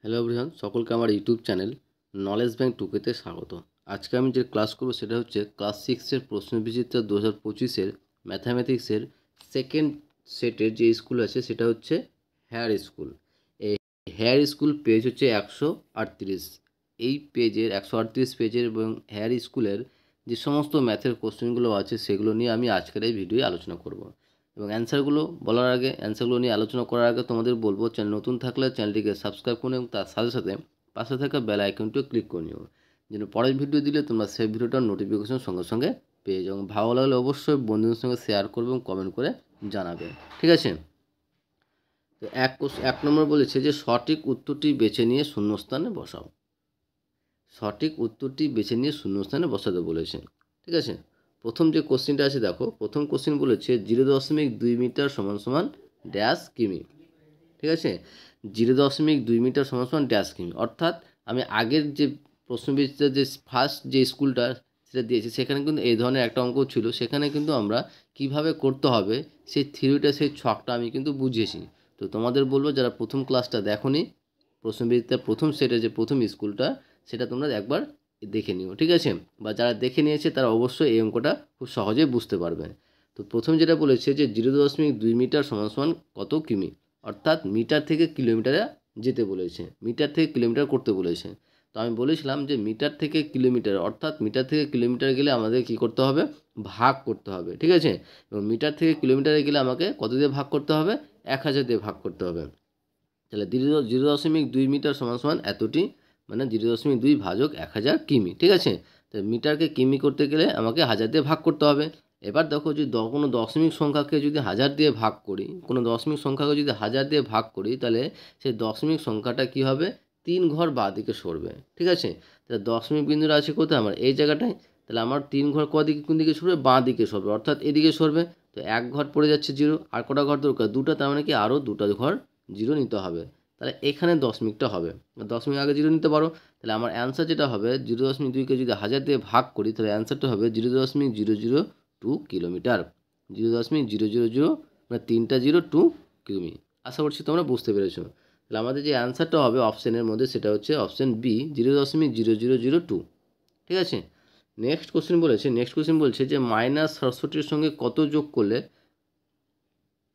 Hello everyone, সকলকে আমার YouTube channel knowledge bank টুকেতে স্বাগত। আজকে আমি যে ক্লাস করব সেটা হচ্ছে ক্লাস 6-এর প্রশ্নবিচিত্রা 2025-এর ম্যাথামেটিক্সের সেকেন্ড সেটের যে স্কুল আছে সেটা হচ্ছে হেয়ার স্কুল। এই হেয়ার স্কুল পেজ হচ্ছে 138। এই পেজের 138 পেজের এবং হেয়ার স্কুলের যে সমস্ত ম্যাথের কোশ্চেনগুলো আছে সেগুলো নিয়ে আমি আজকের এই ভিডিওয়ে আলোচনা করব। এবং অ্যান্সারগুলো নিয়ে আলোচনা করার আগে তোমাদের বলবো, চ্যানেল নতুন থাকলে চ্যানেলটিকে সাবস্ক্রাইব করুন এবং তার সাথে সাথে পাশে থাকা বেল আইকনটিও ক্লিক করে নিও, যেন পরের ভিডিও দিলে তোমরা সেই ভিডিওটার নোটিফিকেশন সঙ্গে সঙ্গে পেয়ে যাও। ভালো লাগলে অবশ্যই বন্ধুদের সঙ্গে শেয়ার করবে এবং কমেন্ট করে জানাবে, ঠিক আছে? তো এক নম্বর বলেছে যে সঠিক উত্তরটি বেছে নিয়ে শূন্যস্থানে বসাও। সঠিক উত্তরটি বেছে নিয়ে শূন্যস্থানে বসাতে বলেছে, ঠিক আছে? প্রথম যে কোশ্চেনটা আছে দেখো, প্রথম কোশ্চেন বলেছে 0.2 মিটার সমান সমান ড্যাশ কিমি, ঠিক আছে? 0.2 মিটার সমান সমান ড্যাশ কিমি, অর্থাৎ আমি আগের যে প্রশ্নবিচিত্রার যে ফার্স্ট যে স্কুলটা সেটা দিয়েছি সেখানে কিন্তু এই ধরনের একটা অঙ্ক ছিল। সেখানে কিন্তু আমরা কিভাবে করতে হবে সেই থিওরিটা, সেই ছকটা আমি কিন্তু বুঝিয়েছি। তো তোমাদের বলবো, যারা প্রথম ক্লাসটা দেখোনি, প্রশ্নবিচিত্রার প্রথম সেটে যে প্রথম স্কুলটা, সেটা তোমরা একবার দেখে নিও, ঠিক আছে? বা যারা দেখে নিয়েছে তারা অবশ্যই এই অঙ্কটা খুব সহজেই বুঝতে পারবে। তো প্রথম যেটা বলেছে যে 0.2 মিটার সমান সমান কত কিমি, অর্থাৎ মিটার থেকে কিলোমিটারে যেতে বলেছে, মিটার থেকে কিলোমিটার করতে বলেছে। তো আমি বলেছিলাম যে মিটার থেকে কিলোমিটার, অর্থাৎ মিটার থেকে কিলোমিটার গেলে আমাদের কি করতে হবে, ভাগ করতে হবে, ঠিক আছে? এবং মিটার থেকে কিলোমিটারে গেলে আমাকে কত দিয়ে ভাগ করতে হবে, 1000 দিয়ে ভাগ করতে হবে। তাহলে 0.2 মিটার সমান সমান এতটি, মানে 0.2 ভাজক 1000 কিমি, ঠিক আছে? তো মিটারকে কিমি করতে গেলে আমাকে 1000 দিয়ে ভাগ করতে হবে। এবার দেখো, যদি কোনো দশমিক সংখ্যাকে যদি 1000 দিয়ে ভাগ করি, কোনো দশমিক সংখ্যাকে যদি 1000 দিয়ে ভাগ করি, তাহলে সেই দশমিক সংখ্যাটা কি হবে, 3 ঘর বাঁ দিকে সরবে, ঠিক আছে? তাহলে দশমিক বিন্দুটা আছে কোথায়, আমার এই জায়গাটায়। তাহলে আমার 3 ঘর কোন দিকে সরবে, বাঁ দিকে সরবে, অর্থাৎ এদিকে সরবে। তো এক ঘর পড়ে যাচ্ছে 0, আর কটা ঘর দরকার, 2টা, তার মানে কি আরও 2টা ঘর 0 নিতে হবে। তাহলে এখানে দশমিকটা হবে, দশমিক আগে 0 নিতে পারো। তাহলে আমার অ্যান্সার যেটা হবে, 0.2কে যদি 1000 দিয়ে ভাগ করি, তাহলে অ্যান্সারটা হবে 0.002 কিলোমিটার। 0.000, মানে 3টা 0, 2 কিমি। আশা করছি তোমরা বুঝতে পেরেছো। তাহলে আমাদের যে অ্যান্সারটা হবে অপশানের মধ্যে সেটা হচ্ছে অপশান বি, 0.0002, ঠিক আছে? নেক্সট কোশ্চেন বলছে যে -67-র সঙ্গে কত যোগ করলে,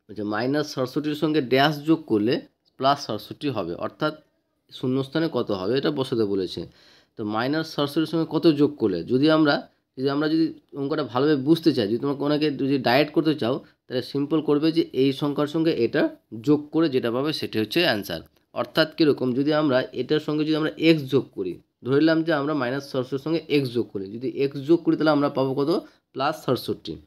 -67-র সঙ্গে ড্যাশ যোগ করলে +67 হবে, অর্থাৎ শূন্যস্থানে কত হবে এটা বসাতে বলেছে। তো -67-র সঙ্গে কত যোগ করলে, যদি আমরা যদি অঙ্কটা ভালোভাবে বুঝতে চাই, যদি তোমাকে অনেকে যদি ডায়েট করতে চাও, তাহলে সিম্পল করবে যে এই সংখ্যার সঙ্গে এটা যোগ করে যেটা পাবে সেটা হচ্ছে অ্যান্সার। অর্থাৎ কীরকম, যদি আমরা এটার সঙ্গে যদি আমরা এক্স যোগ করি, ধরে নিলাম যে আমরা -67-র সঙ্গে এক্স যোগ করি, যদি এক্স যোগ করি তাহলে আমরা পাবো কত, +67।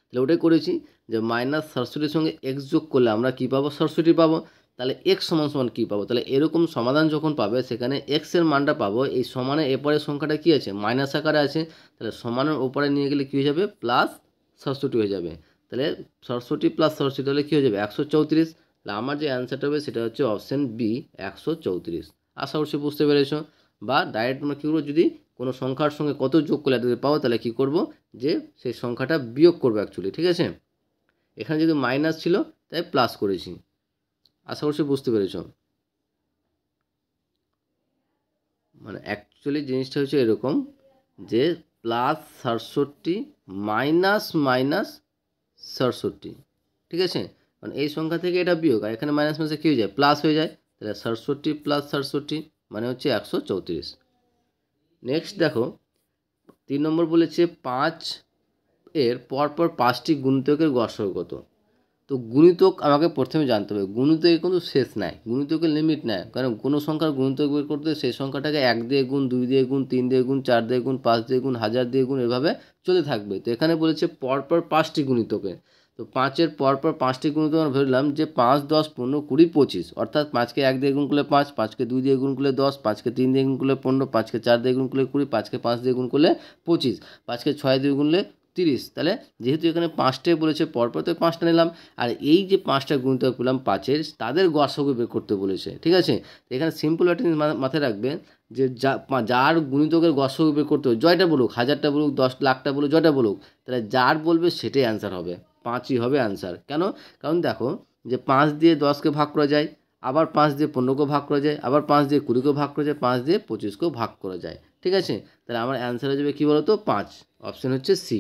তাহলে ওটাই করেছি যে -67-র সঙ্গে এক্স যোগ করলে আমরা কী পাবো, 67 পাবো। তাহলে এক্স সমান সমান কী পাবো, তাহলে এরকম সমাধান যখন পাবে সেখানে এক্সের মানটা পাবো, এই সমানের এরপরের সংখ্যাটা কী আছে, মাইনাস আকারে আছে। তাহলে সমানের ওপরে নিয়ে গেলে কী হয়ে যাবে, +67 হয়ে যাবে। তাহলে 67 + 67 হলে কী হয়ে যাবে, 134। তাহলে আমার যে অ্যান্সারটা হবে সেটা হচ্ছে অপশান বি, 134। আশা করছি বুঝতে পেরেছো। বা ডাইরেক্ট আমরা কী করবো, যদি কোনো সংখ্যার সঙ্গে কত যোগ করলে এত পাবো, তাহলে কী করব, যে সেই সংখ্যাটা বিয়োগ করবো অ্যাকচুয়ালি, ঠিক আছে? এখানে যদি মাইনাস ছিল তাই প্লাস করেছি। আশা করছি বুঝতে পেরেছ। মানে অ্যাকচুয়ালি জিনিসটা হচ্ছে এরকম যে +67 -67, ঠিক আছে? মানে এই সংখ্যা থেকে এটা বিয়োগ, আর এখানে মাইনাস মাসে কী হয়ে যায়, প্লাস হয়ে যায়। তাহলে 67 + 67 মানে হচ্ছে 134। নেক্সট দেখো, 3 নম্বর বলেছে 5 এর পরপর 5টি গুণিতকের গড় কত। তো গুণিতক আমাকে প্রথমে জানতে হবে, গুণিতকের কিন্তু শেষ নাই, গুণিতকের লিমিট নাই। কারণ কোনো সংখ্যার গুণিতক বের করতে সেই সংখ্যাটাকে 1 দিয়ে গুণ, 2 দিয়ে গুণ, 3 দিয়ে গুণ, 4 দিয়ে গুণ, 5 দিয়ে গুণ, 1000 দিয়ে গুণ, এভাবে চলতে থাকবে। তো এখানে বলেছে পরপর 5টি গুণিতকে। তো 5-এর পরপর 5টি গুণিতক আমরা ধরলাম যে 5, 10, 15, 20, 25, অর্থাৎ 5কে 1 দিয়ে গুণ করলে 5, 5কে 2 দিয়ে গুণ করলে 10, 5কে 3 দিয়ে গুণ করলে 15, 5কে 4 দিয়ে গুণ করলে 20, 5কে 5 দিয়ে গুণ করলে 25, 5কে 6 দিয়ে গুণলে 30। তাহলে যেহেতু এখানে 5টাই বলেছে পরপর, তো 5টা নিলাম। আর এই যে 5টা গুণিতক পেলাম 5-এর, তাদের গড় বের করতে বলেছে, ঠিক আছে? এখানে সিম্পল একটা জিনিস মাথায় রাখবে যে যার গুণিতকের গড় বের করতে হবে, জয়টা বলুক, 1000টা বলুক, 10 লাখটা বলুক, জয়টা বলুক, তাহলে যার বলবে সেটাই অ্যান্সার হবে, 5ই হবে অ্যান্সার। কেন? কারণ দেখো যে 5 দিয়ে 10কে ভাগ করা যায়, আবার 5 দিয়ে 15কেও ভাগ করা যায়, আবার 5 দিয়ে 20কেও ভাগ করা যায়, 5 দিয়ে 25কেও ভাগ করা যায়। ঠিক আছে, তাহলে আমার অ্যান্সার হয়ে যাবে কী বলো তো 5, অপশন হচ্ছে সি।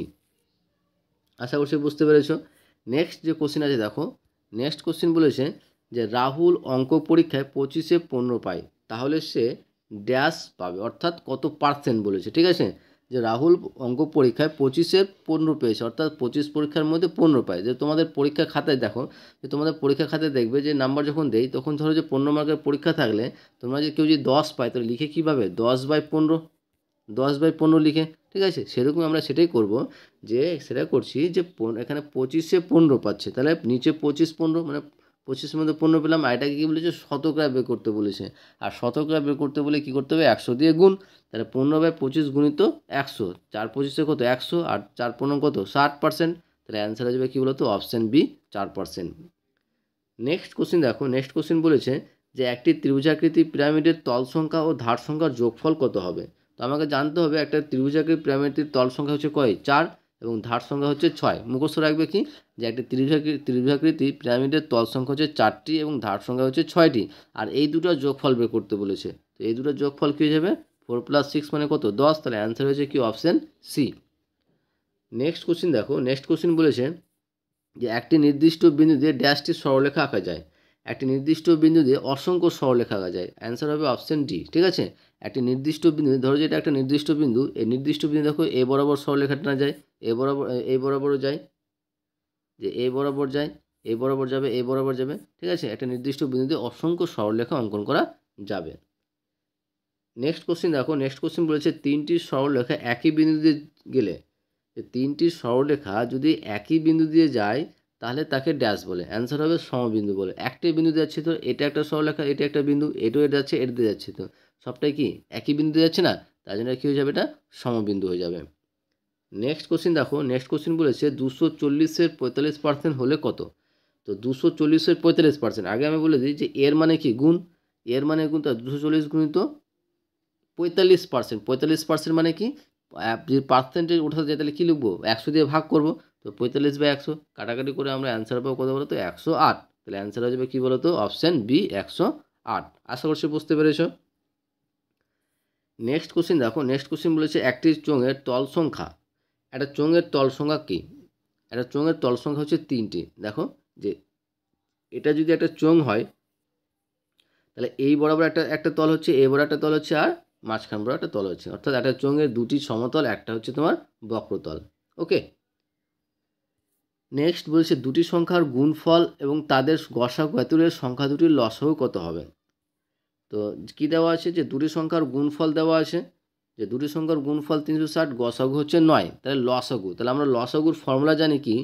আশা করছি বুঝতে পেরেছো। নেক্সট যে কোশ্চেন আছে দেখো, নেক্সট কোশ্চেন বলেছে যে রাহুল অঙ্ক পরীক্ষায় 25-এ 15 পায়, তাহলে সে ড্যাশ পাবে, অর্থাৎ কত পার্সেন্ট বলেছে। ঠিক আছে, যে রাহুল অঙ্ক পরীক্ষায় 25-এ 15 পেয়েছে, অর্থাৎ 25 পরীক্ষার মধ্যে 15 পায়। যে তোমাদের পরীক্ষা খাতায় দেখো, যে তোমাদের পরীক্ষা খাতায় দেখবে যে নাম্বার যখন দেই তখন ধরো যে 15 মার্কের পরীক্ষা থাকলে তোমরা যে কেউ যদি 10 পায় তাহলে লিখে কীভাবে 10/15, 10/15 লিখে। ঠিক আছে, সেরকম আমরা সেটাই করব, যে সেটা করছি যে এখানে 25-এ 15 পাচ্ছে, তাহলে নিচে 25-15 মানে 25-এর মধ্যে 15 পেলাম। আর এটাকে কী বলেছে, শতকরা বের করতে বলেছে। আর শতকরা বের করতে বলে কী করতে হবে, 100 দিয়ে গুণ। তাহলে 15/25 গুণিত 100, 4/25 কত 100, আর 4/15 কত 60%। তাহলে অ্যান্সার হয়ে যাবে কী বলতো, অপশান বি 4%। নেক্সট কোশ্চেন দেখো, নেক্সট কোশ্চেন বলেছে যে একটি ত্রিভুজাকৃতি পিরামিডের তল সংখ্যা ও ধার সংখ্যার যোগফল কত হবে। তো আমাকে জানতে হবে একটা ত্রিভুজাকৃতি পিরামিডটির তল সংখ্যা হচ্ছে কয় 4 এবং ধার সংখ্যা হচ্ছে 6। মুখস্থ রাখবে কি, যে একটা ত্রিভুজাকৃতি পিরামিডের তল সংখ্যা হচ্ছে 4টি এবং ধার সংখ্যা হচ্ছে 6টি, আর এই দুটোর যোগফল বের করতে বলেছে। তো এই দুটোর যোগফল কী হয়ে যাবে, 4 + 6 মানে কত 10। তাহলে অ্যান্সার হয়েছে কি অপশান সি। নেক্সট কোশ্চেন দেখো, নেক্সট কোশ্চেন বলেছে যে একটি নির্দিষ্ট বিন্দু দিয়ে ড্যাশটি সরলরেখা আঁকা যায়, একটি নির্দিষ্ট বিন্দু দিয়ে অসংখ্য সরলরেখা আঁকা যায়। অ্যান্সার হবে অপশান ডি। ঠিক আছে, একটি নির্দিষ্ট বিন্দু, ধরো যে এটা একটা নির্দিষ্ট বিন্দু, এই নির্দিষ্ট বিন্দু দেখো এ বরাবর সরলরেখা টানা যায়, এ বরাবরও যায়, যে এ বরাবর যায়, এ বরাবর যাবে, এ বরাবর যাবে। ঠিক আছে, একটা নির্দিষ্ট বিন্দু দিয়ে অসংখ্য সরলরেখা অঙ্কন করা যাবে। নেক্সট কোশ্চেন দেখো, নেক্সট কোশ্চেন বলেছে তিনটি সরলরেখা একই বিন্দু দিয়ে গেলে, যে তিনটি সরলরেখা যদি একই বিন্দু দিয়ে যায় তাহলে তাকে ড্যাশ বলে। অ্যান্সার হবে সমবিন্দু বলে। একটাই বিন্দু যাচ্ছে, তো এটা একটা সরলরেখা, এটা একটা বিন্দু, এটাও এটা যাচ্ছে, এটা দিয়ে যাচ্ছে, তো সবটাই কি একই বিন্দু যাচ্ছে না, তার জন্য কী হয়ে যাবে, এটা সমবিন্দু হয়ে যাবে। নেক্সট কোশ্চেন দেখো, নেক্সট কোশ্চেন বলেছে 240-এর 45% হলে কত। তো 240-এর 45%, আগে আমি বলে দিই যে এর মানে কি গুণ, এর মানে গুণ, তার 240 গুণিত 45%, 45% মানে কি, যদি পার্সেন্টেজ ওঠাতে যায় তাহলে কী লিখবো, 100 দিয়ে ভাগ করব। তো 45/100 কাটাকাটি করে আমরা অ্যান্সার পাবো কত বলো তো 108। তাহলে অ্যান্সার হয়ে যাবে কী বলো তো অপশান বি 108। আশা করছি বুঝতে পেরেছো। নেক্সট কোশ্চেন দেখো, নেক্সট কোশ্চেন বলেছে একটি চোঙের তল সংখ্যা, একটা চোঙের তল সংখ্যা কী, একটা চোঙের তল সংখ্যা হচ্ছে 3টি। দেখো যে এটা যদি একটা চোঙ হয় তাহলে এই বরাবর একটা তল হচ্ছে, এ বড় একটা তল হচ্ছে, আর মাঝখান বড় একটা তল হচ্ছে, অর্থাৎ একটা চোঙের দুটি সমতল, একটা হচ্ছে তোমার বক্রতল। ওকে, নেক্সট বলছে দুটি সংখ্যার গুণফল এবং তাদের গসাগু এত হলে সংখ্যা দুটির লসাগু কত হবে। তো কি দেওয়া আছে, যে দুটি সংখ্যার গুণফল দেওয়া আছে, যে দুটি সংখ্যার গুণফল 360, গসাগু হচ্ছে 9, তাহলে লসাগু, তাহলে আমরা লসাগুর ফর্মুলা জানি কি,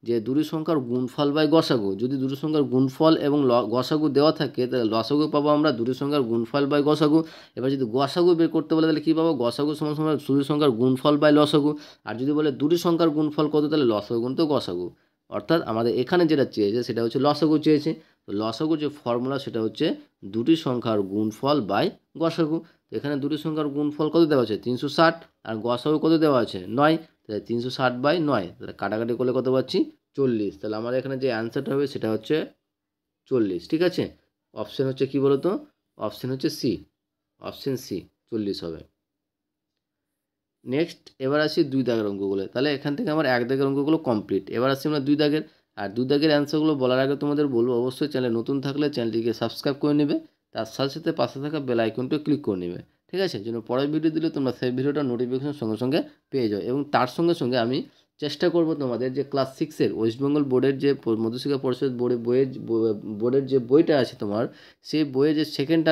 যে দুটি সংখ্যার গুণফল বাই গসাগু। যদি দুটি সংখ্যার গুণফল এবং গসাগু দেওয়া থাকে তাহলে লসাগু পাবো আমরা দুটি সংখ্যার গুণফল বাই গসাগু। এবার যদি গসাগু বের করতে বলে তাহলে কী পাবো, গসাগু সমান সমান দুটি সংখ্যার গুণফল বাই লসাগু। আর যদি বলে দুটি সংখ্যার গুণফল কত, তাহলে লসাগু গুণিত গসাগু। অর্থাৎ আমাদের এখানে যেটা চেয়েছে সেটা হচ্ছে লসাগু চেয়েছে। তো লসাগুর যে ফর্মুলা সেটা হচ্ছে দুটি সংখ্যার গুণফল বাই গসাগু। তো এখানে দুটি সংখ্যার গুণফল কত দেওয়া আছে 360, আর গসাগু কত দেওয়া আছে 9, তাহলে 360/9, তাহলে কাটাকাটি করলে কত পাচ্ছি 40। তাহলে আমাদের এখানে যে অ্যান্সারটা হবে সেটা হচ্ছে 40। ঠিক আছে, অপশান হচ্ছে কি বলতো, অপশান হচ্ছে সি, অপশান সি 40 হবে। নেক্সট এবার আসি 2 দাগের অঙ্কগুলো। তাহলে এখান থেকে আমার 1 দাগের অঙ্কগুলো কমপ্লিট। এবার আসছি আমরা 2 দাগের। আর 2 দাগের অ্যান্সারগুলো বলার আগে তোমাদের বলবো অবশ্যই চ্যানেল নতুন থাকলে চ্যানেলটিকে সাবস্ক্রাইব করে নেবে, তার সাথে সাথে পাশে থাকা বেল আইকনটা ক্লিক করে নেবে। ঠিক আছে, যেন পরের ভিডিও দিলে তোমরা সেই ভিডিওটার নোটিফিকেশন সঙ্গে সঙ্গে পেয়ে যাও। এবং তার সঙ্গে সঙ্গে আমি চেষ্টা করব তোমাদের যে ক্লাস 6-এর ওয়েস্টবেঙ্গল বোর্ডের যে মধ্যশিক্ষা পরিষদ বোর্ডের যে বইটা আছে তোমার, সেই বইয়ে যে সেকেন্ড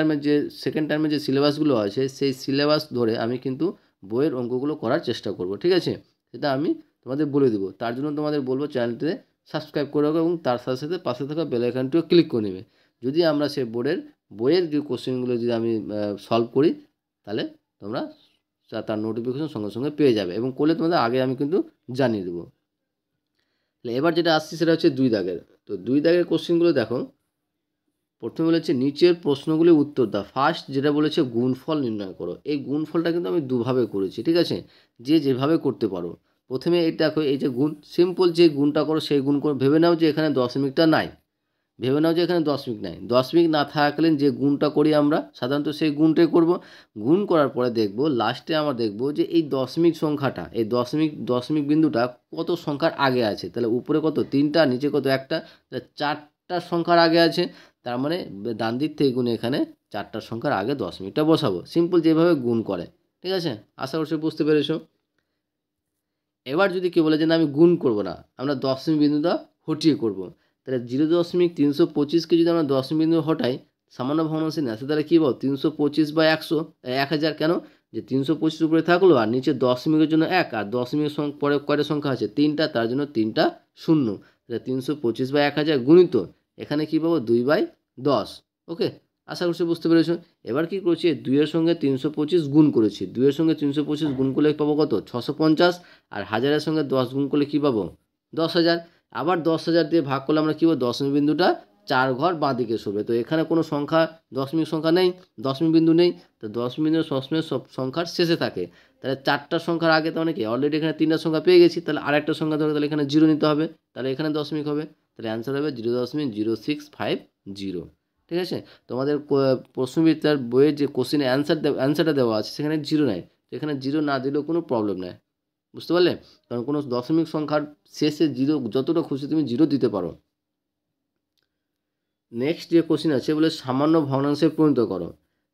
টার্মের যে সিলেবাসগুলো আছে সেই সিলেবাস ধরে আমি কিন্তু বইয়ের অঙ্কগুলো করার চেষ্টা করব। ঠিক আছে, সেটা আমি তোমাদের বলে দেবো। তার জন্য তোমাদের বলবো চ্যানেলটিতে সাবস্ক্রাইব করে রাখো এবং তার সাথে সাথে পাশে থাকা বেল আইকনটিও ক্লিক করে নেবে। যদি আমরা সেই বইয়ের যে কোশ্চেনগুলো যদি আমি সলভ করি তাহলে তোমরা তার নোটিফিকেশন সঙ্গে সঙ্গে পেয়ে যাবে, এবং করলে তোমাদের আগে আমি কিন্তু জানিয়ে দেবো। তাহলে এবার যেটা আসছে সেটা হচ্ছে 2 দাগের। তো 2 দাগের কোশ্চেনগুলো দেখো, প্রথমে বলেছে নিচের প্রশ্নগুলি উত্তর দাও। ফার্স্ট যেটা বলেছে গুণফল নির্ণয় করো। এই গুণফলটা কিন্তু আমি দুভাবে করেছি। ঠিক আছে, যে যেভাবে করতে পারো। প্রথমে এই দেখো, এই যে গুণ, সিম্পল যে গুণটা করো সেই গুণ করো, ভেবে নাও যে এখানে দশমিকটা নাই, ভেবে নাও যে এখানে দশমিক নাই, দশমিক না থাকলে যে গুণটা করি আমরা সাধারণত সেই গুণটাই করব। গুণ করার পরে দেখব লাস্টে আমরা দেখব যে এই দশমিক সংখ্যাটা, এই দশমিক বিন্দুটা কত সংখ্যার আগে আছে। তাহলে উপরে কত 3টা, নিচে কত 1টা, তাহলে 4টা সংখ্যার আগে আছে। তার মানে ডান দিক থেকে গুণে এখানে 4টা সংখ্যার আগে দশমিকটা বসাবো। সিম্পল যেভাবে গুণ করে, ঠিক আছে? আশা করছি বুঝতে পেরেছো। এবার যদি কেউ বলে যে না আমি গুণ করব না, আমরা দশমিক বিন্দুটা হটিয়ে করব, তাহলে 0.325কে যদি আমরা দশমিক বিন্দু হটাই সামান্য ভগ্নাংশে না আসে, তাহলে কী পাবো 325/100, 1000 কেন, যে 325 উপরে থাকলো আর নিচে দশমিকের জন্য 1, আর দশমিকের পরে কয়টা সংখ্যা আছে 3টা, তার জন্য 3টা শূন্য। তাহলে 325/1000 গুণিত এখানে কী পাবো 2/10। ওকে, আশা করছি বুঝতে পেরেছো। এবার কি করছি, 2-এর সঙ্গে 325 গুণ করেছি, 2-এর সঙ্গে 325 গুণ করলে পাবো কত 650, আর 1000-এর সঙ্গে 10 গুণ করলে কী পাবো 10,000। আবার 10,000 দিয়ে ভাগ করলে আমরা কী পাবো, দশমিক বিন্দুটা 4 ঘর বাঁ দিকে সরবে। তো এখানে কোনো সংখ্যা দশমিক সংখ্যা নেই, দশমিক বিন্দু নেই, তো দশমিক বিন্দু সবসময় সব সংখ্যার শেষে থাকে। তাহলে 4টা সংখ্যার আগে তো অনেকে অলরেডি এখানে 3টা সংখ্যা পেয়ে গেছি, তাহলে আরেকটা সংখ্যা ধরে তাহলে এখানে 0 নিতে হবে, তাহলে এখানে দশমিক হবে। তাহলে অ্যান্সার হবে 0.0650। ঠিক আছে, তোমাদের প্রশ্নবিদ্যার বইয়ের যে কোশ্চেনে অ্যান্সারটা দেওয়া আছে সেখানে 0 নেয়, তো এখানে 0 না দিলেও কোনো প্রবলেম নেই, বুঝতে পারলে? কারণ কোনো দশমিক সংখ্যার শেষে 0 যতটা খুশি তুমি 0 দিতে পারো। নেক্সট যে কোশ্চেন আছে বলে সামান্য ভগ্নাংশে পরিণত করো।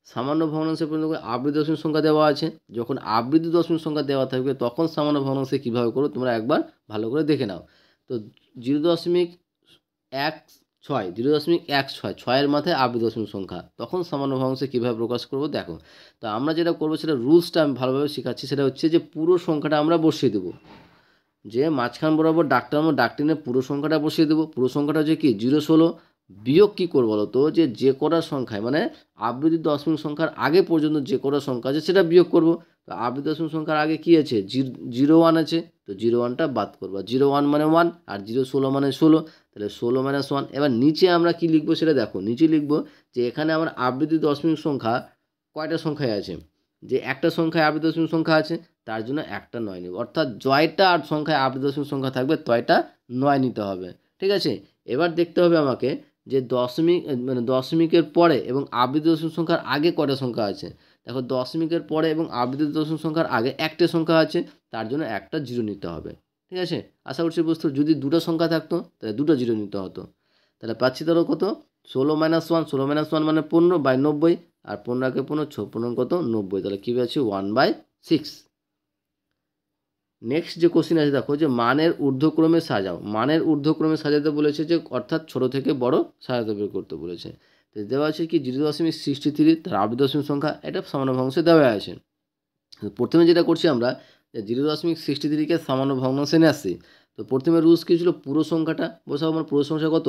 সামান্য ভগ্নাংশে পরিণত করে আবৃত দশমিক সংখ্যা দেওয়া আছে, যখন আবৃত দশমিক সংখ্যা দেওয়া থাকবে তখন সামান্য ভগ্নাংশে কীভাবে করো তোমরা একবার ভালো করে দেখে নাও। তো 0.16, 0.16, 6-এর মাথায় আবৃত দশমিক সংখ্যা, তখন সামান্য ভগ্নাংশে কীভাবে প্রকাশ করবো দেখো। তো আমরা যেটা করবো সেটা রুলসটা আমি ভালোভাবে শেখাচ্ছি, সেটা হচ্ছে যে পুরো সংখ্যাটা আমরা বসিয়ে দেবো, যে মাঝখান বরাবর ডাকটিনে পুরো সংখ্যাটা বসিয়ে দেবো। পুরো সংখ্যাটা হচ্ছে কি 0.16, বিয়োগ কী করবো বলো তো, যে কটা সংখ্যায় মানে আবৃত দশমিক সংখ্যার আগে পর্যন্ত যে কটা সংখ্যা আছে সেটা বিয়োগ করবো। তো আবৃত দশমিক সংখ্যার আগে কী আছে 0.1 আছে, তো 0.1টা বাদ করবো। 0.1 মানে 1, আর 0.16 মানে 16, তাহলে 16 - 1। এবার নিচে আমরা কি লিখবো সেটা দেখো, নিচে লিখবো যে এখানে আমার আবৃত দশমিক সংখ্যা কয়টা সংখ্যায় আছে, যে একটা সংখ্যায় আবৃত দশমিক সংখ্যা আছে তার জন্য একটা 9 নেব, অর্থাৎ জয়টা আর সংখ্যায় আবৃত দশমিক সংখ্যা থাকবে তয়টা 9 নিতে হবে। ঠিক আছে, এবার দেখতে হবে আমাকে যে দশমিকের পরে এবং আবৃত দশমিক সংখ্যার আগে কয়টা সংখ্যা আছে। দেখো দশমিকের পরে এবং আবৃত দশমিক সংখ্যার আগে একটা সংখ্যা আছে, তার জন্য একটা 0 নিতে হবে। ঠিক আছে, আশা করছি বুঝতে, যদি দুটো সংখ্যা থাকতো তাহলে দুটো 0 নিতে হতো। তাহলে পাচ্ছি ধরো কত 16 - 1, 16 - 1 মানে 15/90, আর 15 কে 15 6 15 কত 90, তাহলে কী পাচ্ছি 1/6। নেক্সট যে কোশ্চেন আছে দেখো, যে মানের ঊর্ধ্বক্রমে সাজাও। মানের ঊর্ধ্বক্রমে সাজাতে বলেছে, যে অর্থাৎ ছোট থেকে বড় সাজাতে বের করতে বলেছে। তো দেওয়া আছে কি 0.63, তার আবৃত দশমিক সংখ্যা, এটা সামান্য ভগ্নাংশে দেওয়া আছে। প্রথমে যেটা করছি আমরা 0.63কে সামান্য ভগ্নাংশে নিয়ে আসছি। তো প্রথমে রুলস কী ছিল, পুরো সংখ্যাটা বসাবো, আমার পুরো সংখ্যা কত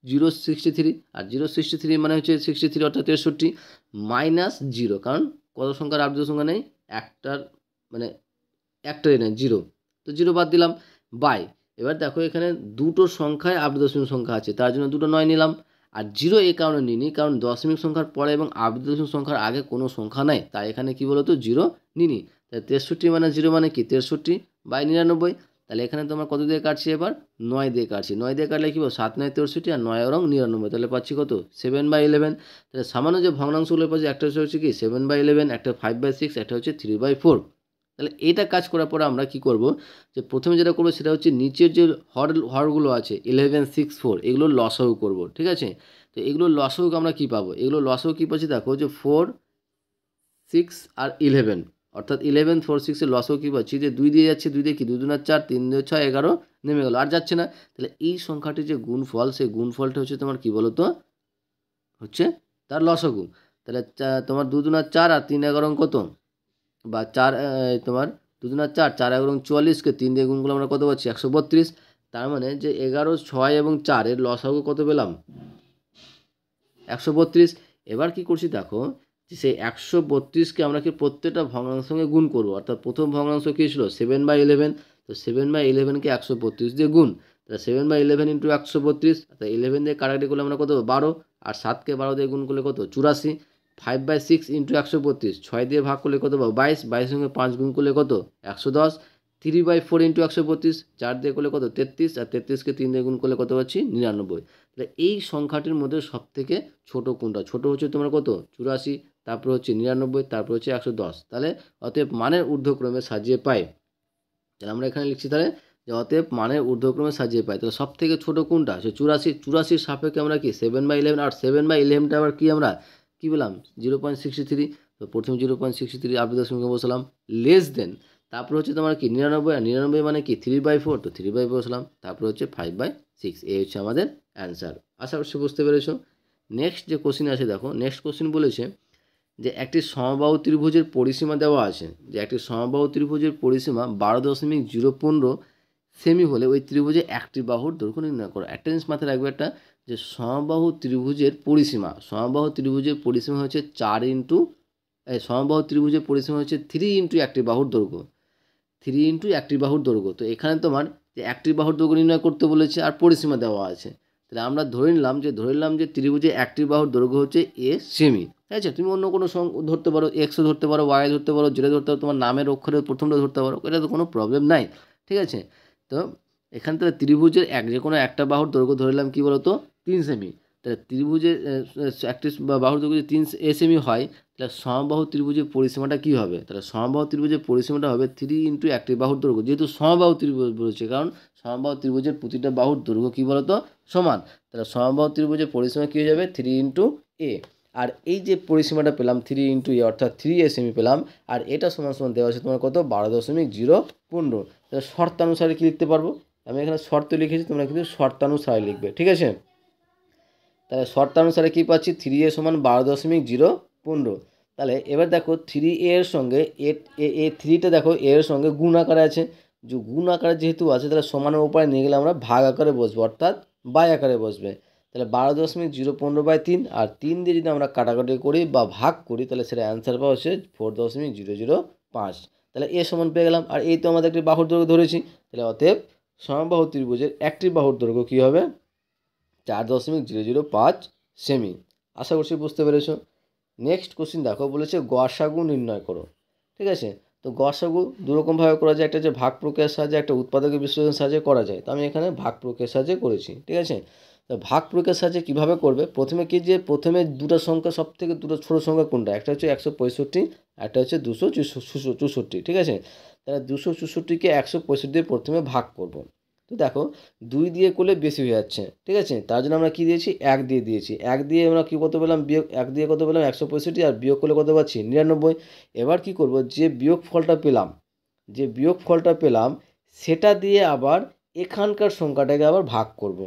0.63, আর 0.63 মানে হচ্ছে 63 অর্থাৎ 63 মাইনাস 0, কারণ কত সংখ্যার আবৃত সংখ্যা নেই, একটার মানে একটাই নেই 0, তো 0 বাদ দিলাম বাই। এবার দেখো এখানে দুটো সংখ্যায় আবৃত দশমিক সংখ্যা আছে, তার জন্য দুটো 9 নিলাম। আর 0 এই কারণে নিইনি, কারণ দশমিক সংখ্যার পরে এবং আবৃত দশমিক সংখ্যার আগে কোনো সংখ্যা নাই, তাই এখানে কি বলতো 0 নিইনি। তাই 63 মানে 0 মানে কি 63/99। তাহলে এখানে তোমার কত দিয়ে কাটছি, এবার 9 দিয়ে কাটছি। 9 দিয়ে কাটলে কী বল 7 9 63, আর 9 রং 99, তাহলে পাচ্ছি কত 7/11। তাহলে সামান্য যে ভগ্নাংশগুলো পাচ্ছি, একটা হচ্ছে কি 7/11, একটা 5/6, একটা হচ্ছে 3/4। তাহলে এটা কাজ করার পরে আমরা কি করব, যে প্রথমে যেটা করবো সেটা হচ্ছে নিচের যে হরগুলো আছে 11 6 4, এগুলো লসাগু করব। ঠিক আছে, তো এগুলো লসাগু আমরা কি পাবো, এগুলো লসাগু কী পাচ্ছি দেখো, যে 4 6 আর 11, অর্থাৎ 11 4 6 এর লসাগু কী পাচ্ছি, যে 2 দিয়ে যাচ্ছে, 2 দিয়ে কি 2 2 4, 3 2 6 11 নেমে গেল, আর যাচ্ছে না। তাহলে এই সংখ্যাটির যে গুণফল, সেই গুণফলটা হচ্ছে তোমার কি বলো তো, হচ্ছে তার লসাগু। তাহলে তোমার 2 2 4 আর 3 11 কত, বা 4 তোমার 2 2 4, 4 11 44কে 3 দিয়ে গুণ করলে আমরা কত পাচ্ছি 132। তার মানে যে 11 6 এবং 4 এর লসাগু কত পেলাম 132। এবার কি করছি দেখো, যে সেই 132কে আমরা কি প্রত্যেকটা ভগ্নাংশের সঙ্গে গুণ করবো, অর্থাৎ প্রথম ভগ্নাংশ কী ছিল 7/11, তো 7/11কে 132 দিয়ে গুণ, তাহলে 7/11 ইন্টু 132, তাহলে 11 দিয়ে কাটাকাটি করলে আমরা কত 12, আর 7কে 12 দিয়ে গুণ করলে কত 84। 5/6 ইন্টু 132, 6 দিয়ে ভাগ করলে কত পাবো 22, 22 সঙ্গে 5 গুণ করলে কত 110। 3/4 ইন্টু 132, 4 দিয়ে করলে কত 33, আর 33কে 3 দিয়ে গুণ করলে কত পাচ্ছি 99। তাহলে এই সংখ্যাটির মধ্যে সব থেকে ছোটো কোনটা? ছোটো হচ্ছে তোমার কত 84, তারপর হচ্ছে 99, তারপর হচ্ছে 110। তাহলে অতএব মানের ঊর্ধ্বক্রমে সাজিয়ে পাই। তাহলে আমরা এখানে লিখছি তাহলে যে অতএব মানের ঊর্ধ্বক্রমে সাজিয়ে পাই। তাহলে সব থেকে ছোটো কোনটা? সে 84 সাপেক্ষে আমরা কি 7/11, আর 7/11টা আবার কি আমরা কী বললাম 0.63। তো প্রথমে 0.63 আপনি দশমিকে বসালাম, লেস দেন, তারপর হচ্ছে তোমার কি 99, আর 99 মানে কি 3/4, তো 3/4 বসলাম, তারপর হচ্ছে 5/6। এই হচ্ছে আমাদের অ্যান্সার। আশা করছি বুঝতে পেরেছো। নেক্সট যে কোশ্চিন আছে দেখো, নেক্সট কোশ্চিন বলেছে যে একটি সমবাহু ত্রিভুজের পরিসীমা দেওয়া আছে, যে একটি সমবাহু ত্রিভুজের পরিসীমা 12.015 সেমি হলে ওই ত্রিভুজে একটি বাহুর দৈর্ঘ্য নির্ণয় করো। একটা জিনিস মাথায় রাখবে একটা, যে সমবাহু ত্রিভুজের পরিসীমা, সমবাহু ত্রিভুজের পরিসীমা হচ্ছে 4 ইন্টু সমবাহু ত্রিভুজের পরিসীমা হচ্ছে 3 ইন্টু একটি বাহুর দৈর্ঘ্য, 3 ইন্টু একটি বাহুর দৈর্ঘ্য। তো এখানে তোমার যে একটি বাহুর দৈর্ঘ্য নির্ণয় করতে বলেছে আর পরিসীমা দেওয়া আছে। তাহলে আমরা ধরে নিলাম যে ত্রিভুজে একটি বাহুর দৈর্ঘ্য হচ্ছে এ সেমি। ঠিক আছে, তুমি অন্য কোনো ধরতে পারো, এক্সও ধরতে পারো, ওয়াই ধরতে পারো, জেড ধরতে পারো, তোমার নামের অক্ষরের প্রথমটা ধরতে পারো, এটা তো কোনো প্রবলেম নাই। ঠিক আছে, তো এখান থেকে ত্রিভুজের যে কোনো একটা বাহুর দৈর্ঘ্য ধরে নিলাম কী বলো তো 3 সেমি। তাহলে ত্রিভুজের একটি বাহুর দৈর্ঘ্য যদি 3 সেমি হয়, তাহলে সমবাহু ত্রিভুজের পরিসীমাটা কী হবে? তাহলে সমবাহু ত্রিভুজের পরিসীমাটা হবে 3 ইন্টু একটি বাহুর দৈর্ঘ্য, যেহেতু সমবাহু ত্রিভুজ বলেছে, কারণ সমবাহু ত্রিভুজের প্রতিটা বাহুর দৈর্ঘ্য কী বলতো সমান। তাহলে সমবাহু ত্রিভুজের পরিসীমা কী হয়ে যাবে 3 ইন্টু এ। আর এই যে পরিসীমাটা পেলাম 3 ইন্টু এ অর্থাৎ 3 সেমি পেলাম, আর এটা সমান সমান দেওয়া আছে তোমার কত 12.015। তাহলে শর্তানুসারে কী লিখতে পারবো? আমি এখানে শর্ত লিখেছি, তোমরা কিন্তু শর্তানুসারে লিখবে। ঠিক আছে, তাহলে শর্তানুসারে কী পাচ্ছি 3a সমান 12.015। তাহলে এবার দেখো 3a এর সঙ্গে এ 3টা দেখো এর সঙ্গে গুণ আকারে আছে, যে গুণ আকারে যেহেতু আছে তাহলে সমানের উপায় নিয়ে গেলে আমরা ভাগ আকারে বসবো, অর্থাৎ বাই আকারে বসবে। তাহলে 12.015/3, আর 3 দিয়ে যদি আমরা কাটাকাটি করি বা ভাগ করি তাহলে সেটা অ্যান্সার পাওয়া হচ্ছে 4.005। তাহলে এ সমান পেয়ে গেলাম, আর এই তো আমাদের একটি বাহুর দৈর্ঘ্য ধরেছি। তাহলে অতএব সমবাহু ত্রিভুজের একটি বাহুর দৈর্ঘ্য কী হবে 4.005 সেমি। আশা করছি বুঝতে পেরেছো। নেক্সট কোশ্চিন দেখো, বলেছে গসাগু নির্ণয় করো। ঠিক আছে, তো গসাগু দুরকমভাবে করা যায়, একটা হচ্ছে ভাগ প্রক্রিয়ার সাহায্যে, একটা উৎপাদকের বিশ্লেষণের সাহায্যে করা যায়। তো আমি এখানে ভাগ প্রক্রিয়ার সাহায্যে করেছি। ঠিক আছে, তো ভাগ প্রক্রিয়ার সাহায্যে কীভাবে করবে, প্রথমে দুটো সংখ্যা, সব থেকে দুটো ছোটো সংখ্যা কোনটা, একটা হচ্ছে 165, একটা হচ্ছে 264। ঠিক আছে, তাহলে 264কে 165 দিয়ে প্রথমে ভাগ করব। তো দেখো 2 দিয়ে করলে বেশি হয়ে যাচ্ছে। ঠিক আছে, তার জন্য আমরা কী দিয়েছি 1 দিয়ে দিয়েছি। 1 দিয়ে আমরা কী কত পেলাম বিয়োগ, 1 দিয়ে কত পেলাম 165, আর বিয়োগ করলে কত পাচ্ছি 99। এবার কি করব, যে বিয়োগ ফলটা পেলাম সেটা দিয়ে আবার এখানকার সংখ্যাটাকে আবার ভাগ করব।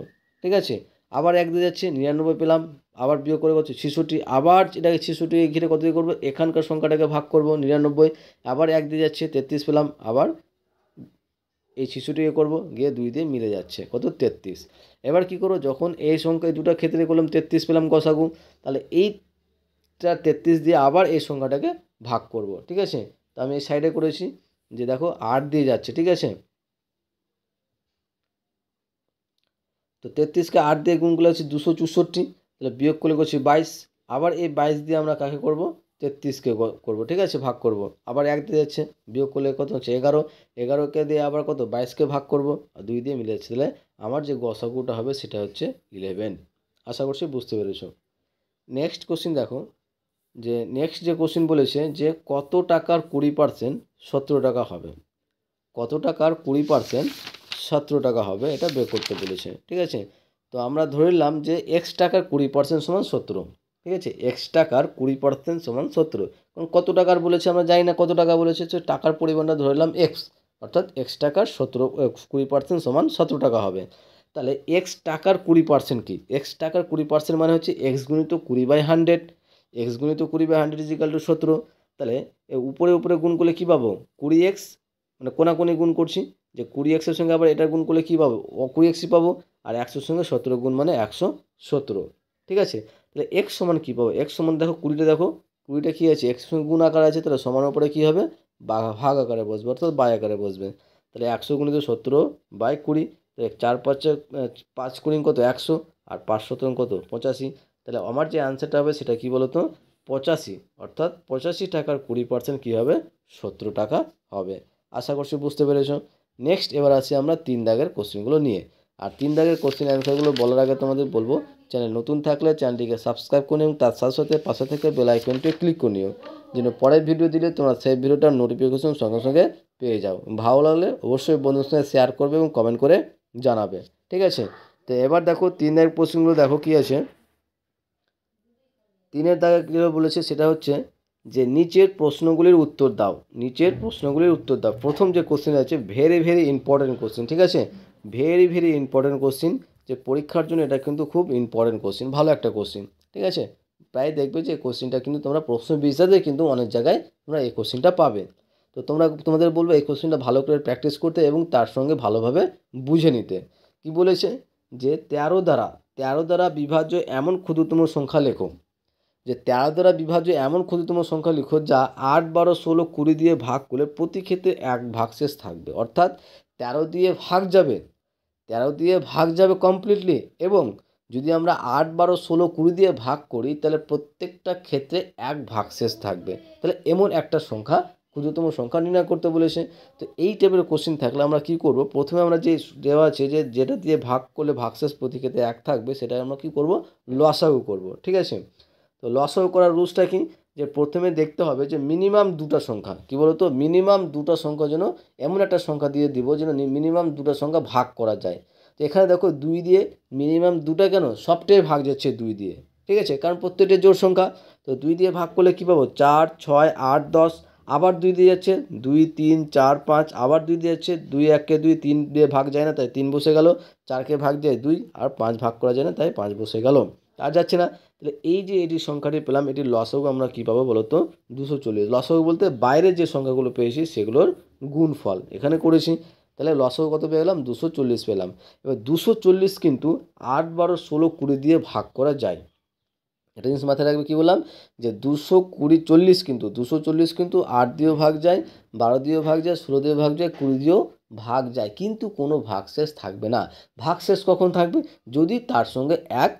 ঠিক আছে, আবার 1 দিয়ে যাচ্ছে 99 পেলাম, আবার বিয়োগ করে করছি 66, আবার এটাকে 66 ঘিরে কত দিয়ে করবো এখানকার সংখ্যাটাকে ভাগ করব 99, আবার 1 দিয়ে যাচ্ছে 33 পেলাম, আবার এই 66কে করবো, গিয়ে 2 দিয়ে মিলে যাচ্ছে কত 33। এবার কি করবো, যখন এই সংখ্যায় দুটো ক্ষেত্রে করলাম 33 পেলাম গসাগু, তাহলে এইটা 33 দিয়ে আবার এই সংখ্যাটাকে ভাগ করব। ঠিক আছে, তো আমি এই সাইডে করেছি, যে দেখো 8 দিয়ে যাচ্ছে। ঠিক আছে, তো 33কে 8 দিয়ে গুণ করলে হচ্ছে 264, তাহলে বিয়োগ করলে করছি 22, আবার এই 22 দিয়ে আমরা কাকে করব 33কে করব। ঠিক আছে, ভাগ করব, আবার 1 দিয়ে যাচ্ছে, বিয়োগ করলে কত হচ্ছে 11, 11কে দিয়ে আবার কত 22কে ভাগ করব, আর 2 দিয়ে মিলে যাচ্ছে। তাহলে আমার যে গসাগুটা হবে সেটা হচ্ছে 11। আশা করছি বুঝতে পেরেছো। নেক্সট কোশ্চিন দেখো, যে নেক্সট যে কোশ্চিন বলেছে যে কত টাকার 20% 17 টাকা হবে, কত টাকার 20% 17 টাকা হবে, এটা বের করতে বলেছে। ঠিক আছে, তো আমরা ধরে নিলাম যে এক্স টাকার 20% সমান 17। ঠিক আছে, এক্স টাকার 20% সমান 17, কারণ কত টাকার বলেছে আমরা জানি না কত টাকা বলেছে, তো টাকার পরিমাণটা ধরে নিলাম এক্স, অর্থাৎ এক্স টাকার 20% সমান 17 টাকা হবে। তাহলে এক্স টাকার 20% কি, এক্স টাকার 20% মানে হচ্ছে এক্স গুণিত 20/100, এক্স গুণিত 20/100 ইজিক্যাল টু 17। তাহলে উপরে উপরে গুণ করলে কী পাবো 20x, মানে কোনাকুনি গুণ করছি, যে 20xের সঙ্গে আবার এটা গুণ করলে কী পাবো 20xই পাবো, আর 100 সঙ্গে 17 গুণ মানে 117। ঠিক আছে, তাহলে এক্স সমান কী পাবো, এক্স সমান দেখো 20টা, দেখো 20টা কী আছে এক্স সঙ্গে গুণ আকার আছে, তাহলে সমান উপরে কী হবে ভাগ আকারে বসবে, অর্থাৎ বাই আকারে বসবে। তাহলে 100 গুণিত 17/20, তাহলে 4×5 5 কুড়ি কত 100, আর 5×17 কত 85। তাহলে আমার যে অ্যান্সারটা হবে সেটা কী বলো তো 85, অর্থাৎ 85 টাকার 20% কী হবে 17 টাকা হবে। আশা করছি বুঝতে পেরেছো। নেক্সট এবার আসি আমরা 3 দাগের কোশ্চেনগুলো নিয়ে। আর 3 দাগের কোশ্চেন অ্যান্সারগুলো বলার আগে তোমাদের বলবো, চ্যানেল নতুন থাকলে চ্যানেলটিকে সাবস্ক্রাইব করে নিও, তার সাথে সাথে পাশে থেকে বেল আইকনটি ক্লিক করে নিও, যেন পরের ভিডিও দিলে তোমরা সেই ভিডিওটার নোটিফিকেশন সঙ্গে সঙ্গে পেয়ে যাও। ভালো লাগলে অবশ্যই বন্ধুদের সঙ্গে শেয়ার করবে এবং কমেন্ট করে জানাবে, ঠিক আছে। তো এবার দেখো 3 দাগের কোশ্চেনগুলো দেখো কী আছে। 3 দাগে কী বলেছে সেটা হচ্ছে যে নিচের প্রশ্নগুলির উত্তর দাও, নিচের প্রশ্নগুলির উত্তর দাও। প্রথম যে কোশ্চেন আছে ভেরি ভেরি ইম্পর্টেন্ট কোশ্চেন, ঠিক আছে, ভেরি ভেরি ইম্পর্টেন্ট কোশ্চেন, যে পরীক্ষার জন্য এটা কিন্তু খুব ইম্পর্টেন্ট কোশ্চেন, ভালো একটা কোশ্চেন, ঠিক আছে। প্রায় দেখবে যে কোশ্চেনটা কিন্তু তোমরা প্রশ্ন বিশাদে কিন্তু অনেক জায়গায় তোমরা এই কোশ্চেনটা পাবে। তো তোমাদের বলবো এই কোশ্চেনটা ভালো করে প্র্যাকটিস করতে এবং তার সঙ্গে ভালোভাবে বুঝে নিতে। কি বলেছে যে 13 দ্বারা বিভাজ্য এমন ক্ষুদ্রতম সংখ্যা লেখো, যে 13 দ্বারা বিভাজ্য এমন ক্ষুদ্রতম সংখ্যা লিখো যা 8, 12, 16, 20 দিয়ে ভাগ করলে প্রতি ক্ষেত্রে 1 ভাগশেষ থাকবে। অর্থাৎ 13 দিয়ে ভাগ যাবে, 13 দিয়ে ভাগ যাবে কমপ্লিটলি, এবং যদি আমরা 8, 12, 16, 20 দিয়ে ভাগ করি তাহলে প্রত্যেকটা ক্ষেত্রে 1 ভাগশেষ থাকবে। তাহলে এমন একটা সংখ্যা, ক্ষুদ্রতম সংখ্যা নির্ণয় করতে বলেছে। তো এই টাইপের কোশ্চেন থাকলে আমরা কি করব, প্রথমে আমরা যে দেওয়া আছে যে যেটা দিয়ে ভাগ করলে ভাগশেষ প্রতি ক্ষেত্রে 1 থাকবে, সেটা আমরা কি করব, লসাগু করব, ঠিক আছে। তো লসাগু করার রুলসটা কি, যে প্রথমে দেখতে হবে যে মিনিমাম দুটো সংখ্যা, কি বলতো, মিনিমাম দুটো সংখ্যা যেন এমন একটা সংখ্যা দিয়ে দিব যেন মিনিমাম দুটো সংখ্যা ভাগ করা যায়। তো এখানে দেখো 2 দিয়ে মিনিমাম দুটো কেন, সবটাই ভাগ যাচ্ছে 2 দিয়ে, ঠিক আছে, কারণ প্রত্যেকটা জোড় সংখ্যা। তো 2 দিয়ে ভাগ করলে কী পাবো, 4, 6, 8, 10, আবার 2 দিয়ে যাচ্ছে, 2, 3, 4, 5, আবার 2 দিয়ে যাচ্ছে, 2, 1কে 2, 3 দিয়ে ভাগ যায় না তাই 3 বসে গেল, 4কে ভাগ যায় 2, আর 5 ভাগ করা যায় না তাই 5 বসে গেল, আর যাচ্ছে না। তাহলে এই যে এটি সংখ্যাটি পেলাম, এটির লসাগু আমরা কী পাবো বলো তো, 240। লসাগু বলতে বাইরে যে সংখ্যাগুলো পেয়েছি সেগুলোর গুণফল এখানে করেছি। তাহলে লসাগু কত পেয়ে গেলাম, 240 পেলাম। এবার 240 কিন্তু 8, 12, 16, 20 দিয়ে ভাগ করা যায়। এটা জিনিস মাথায় রাখবে, কী বললাম, যে 240 কিন্তু 8 দিয়েও ভাগ যায়, 12 দিয়েও ভাগ যায়, 16 দিয়েও ভাগ যায়, 20 দিয়েও ভাগ যায়, কিন্তু কোনো ভাগশেষ থাকবে না। ভাগশেষ কখন থাকবে, যদি তার সঙ্গে 1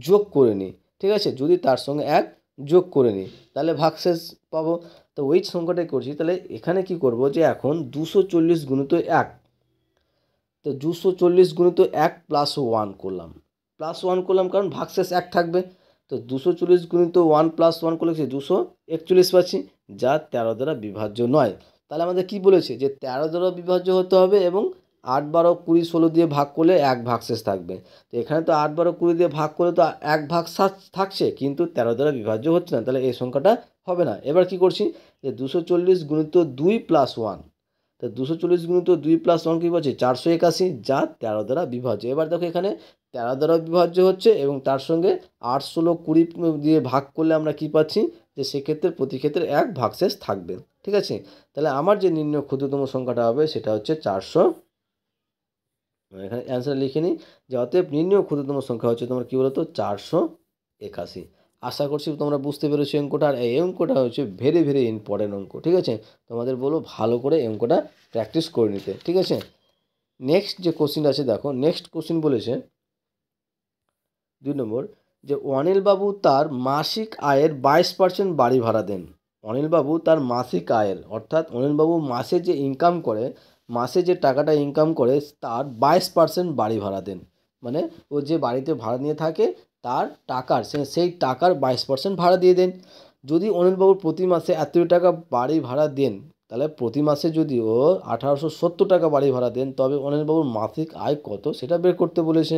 যোগ করে নিই, ঠিক আছে, যদি তার সঙ্গে 1 যোগ করে নিই তাহলে ভাগশেষ পাবো। তো ওই সংখ্যাটাই করছি। তাহলে এখানে কি করব, যে এখন 240 গুণিত 1, তো 240 গুণিত 1 প্লাস 1 করলাম, কারণ ভাগশেষ 1 থাকবে। তো 240 গুণিত 1 প্লাস 1 করলে 241 পাচ্ছি, যা 13 দ্বারা বিভাজ্য নয়। তাহলে আমাদের কি বলেছে, যে 13 দ্বারা বিভাজ্য হতে হবে এবং 8, 12, 20, 16 দিয়ে ভাগ করলে 1 ভাগশেষ থাকবে। তো এখানে তো 8, 12, 20 দিয়ে ভাগ করলে তো 1 ভাগ থাকছে, কিন্তু 13 দ্বারা বিভাজ্য হচ্ছে না, তাহলে এই সংখ্যাটা হবে না। এবার কি করছি, যে 240 গুণিত 2 প্লাস 1, তো 240 গুণিত 2 প্লাস 1 কী পাচ্ছি, 481, যা 13 দ্বারা বিভাজ্য। এবার দেখো এখানে 13 দ্বারা বিভাজ্য হচ্ছে এবং তার সঙ্গে 8, 16, 20 দিয়ে ভাগ করলে আমরা কি পাচ্ছি, যে সেক্ষেত্রে প্রতি ক্ষেত্রে 1 ভাগশেষ থাকবে, ঠিক আছে। তাহলে আমার যে নির্ণয় ক্ষুদ্রতম সংখ্যাটা হবে সেটা হচ্ছে 400, এখানে অ্যান্সার লিখে নিই, যে অতএব নির্ণয় ক্ষুদ্রতম সংখ্যা হচ্ছে তোমার কী বলতো, 481। আশা করছি তোমরা বুঝতে পেরেছো অঙ্কটা। আর এই অঙ্কটা হচ্ছে ভেরি ভেরি ইম্পর্টেন্ট অঙ্ক, ঠিক আছে। তোমাদের বলো ভালো করে এই অঙ্কটা প্র্যাকটিস করে নিতে, ঠিক আছে। নেক্সট যে কোশ্চিন আছে দেখো, নেক্সট কোশ্চিন বলেছে 2 নম্বর, যে অনিলবাবু তার মাসিক আয়ের 22% বাড়ি ভাড়া দেন। অনিলবাবু তার মাসিক আয়ের, অর্থাৎ অনিলবাবু মাসে যে ইনকাম করে, মাসে যে টাকাটা ইনকাম করে তার 22% বাড়ি ভাড়া দেন। মানে ও যে বাড়িতে ভাড়া নিয়ে থাকে তার টাকার সেই টাকার 22% ভাড়া দিয়ে দেন। যদি অনিলবাবু প্রতি মাসে এত টাকা বাড়ি ভাড়া দেন, তাহলে প্রতি মাসে যদি ও 1870 টাকা বাড়ি ভাড়া দেন, তবে অনিলবাবুর মাসিক আয় কত সেটা বের করতে বলেছে।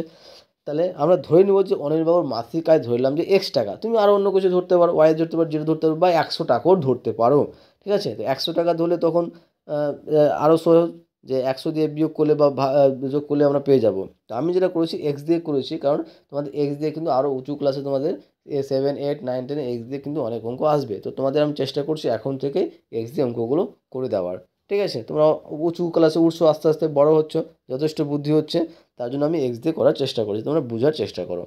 তাহলে আমরা ধরে নেব যে অনিলবাবুর মাসিক আয় ধরলাম যে X টাকা, তুমি আরও অন্য কিছু ধরতে পারো, ওয়াই ধরতে পারো, জেড ধরতে পারো, বা 100 টাকাও ধরতে পারো, ঠিক আছে। তো 100 টাকা ধরলে তখন আরও সহজ, যে 100 দিয়ে বিয়োগ করলে বা যোগ করলে আমরা পেয়ে যাব। তো আমি যেটা করেছি X দিয়ে করেছি, কারণ তোমাদের X দিয়ে কিন্তু আরও উঁচু ক্লাসে তোমাদের 7, 8, 9, 10 X দিয়ে কিন্তু অনেক অঙ্ক আসবে। তো তোমাদের আমি চেষ্টা করছি এখন থেকে X দিয়ে অঙ্কগুলো করে দেওয়ার, ঠিক আছে। তোমরা উঁচু ক্লাসে উঠছো, আস্তে আস্তে বড় হচ্ছ, যথেষ্ট বুদ্ধি হচ্ছে, তার জন্য আমি এক্স দিয়ে করার চেষ্টা করি, তোমরা বোঝার চেষ্টা করো।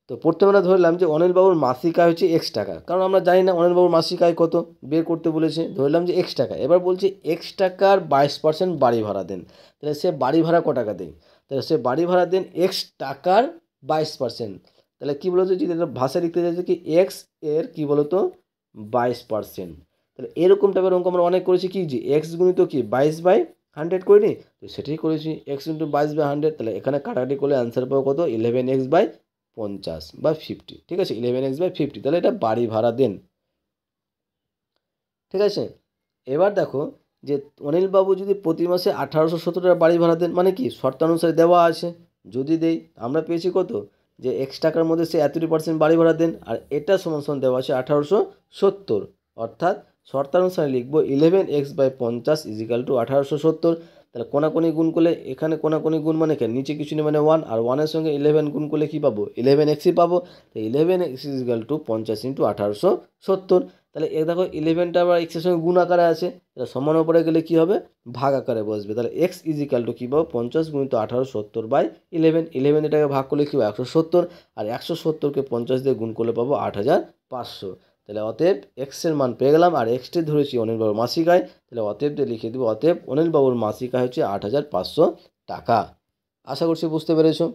তো প্রথমে আমরা ধরলাম যে অনিলবাবুর মাসিক আয় হচ্ছে X টাকা, কারণ আমরা জানি না অনিলবাবুর মাসিক আয় কত, বের করতে বলেছে, ধরলাম যে X টাকা। এবার বলছে X টাকার 22% বাড়ি ভাড়া দেন, তাহলে সে বাড়ি ভাড়া ক টাকা দেয়, তাহলে সে বাড়ি ভাড়া দেন X টাকার 22%। তাহলে কী বলতো, যদি এটা ভাষা লিখতে চাইছে কি X এর কী বলতো 22%, তাহলে এরকম টাইপের অঙ্ক আমরা অনেক করেছি কি যে এক্স গুণিত কি 22/100 করিনি, তো সেটাই করেছি এক্স ইন্টু 22/100। তাহলে এখানে কাটাকাটি করলে অ্যান্সার পাবো কত 11x/50 বা 50, ঠিক আছে 11x/50। তাহলে এটা বাড়ি ভাড়া দেন, ঠিক আছে। এবার দেখো যে অনিলবাবু যদি প্রতি মাসে 1817 টাকা বাড়ি ভাড়া দেন, মানে কি শর্তানুসারে দেওয়া আছে, যদি দেই আমরা পেয়েছি কত যে এক্স টাকার মধ্যে সে এতটি পার্সেন্ট বাড়ি ভাড়া দেন, আর এটা সমান সমান দেওয়া আছে 1870, অর্থাৎ শর্তানুসারে লিখবো 11x/50 ইজিক্যাল টু 1870। তাহলে কোনাকুনি গুণ করলে এখানে কোনাকুনি গুণ মানে কেন, নিচে কিছু নেই মানে 1, আর 1-এর সঙ্গে 11 গুণ করলে কী পাবো 11xই পাবো। তো 11x ইজিক্যাল টু 50 ইন্টু 1870। তাহলে এ দেখো 11টা আবার এক্সের সঙ্গে গুণ আকারে আছে, এটা সমান ওপরে গেলে কী হবে ভাগ আকারে বসবে। তাহলে এক্স ইজিক্যাল টু কী পাবো 50 গুণিত 1870/11, 11 এটাকে ভাগ করলে কী হবে 170, আর 170কে 50 দিয়ে গুণ করলে পাবো 8500। তাহলে অতএব এক্সের মান পেয়ে গেলাম, আর এক্সটি ধরেছি অনিলবাবুর মাসিক আয়, তাহলে অতএব দিয়ে লিখে দেবো অতএব অনিলবাবুর মাসিক আয় হচ্ছে 8500 টাকা। আশা করছি বুঝতে পেরেছো।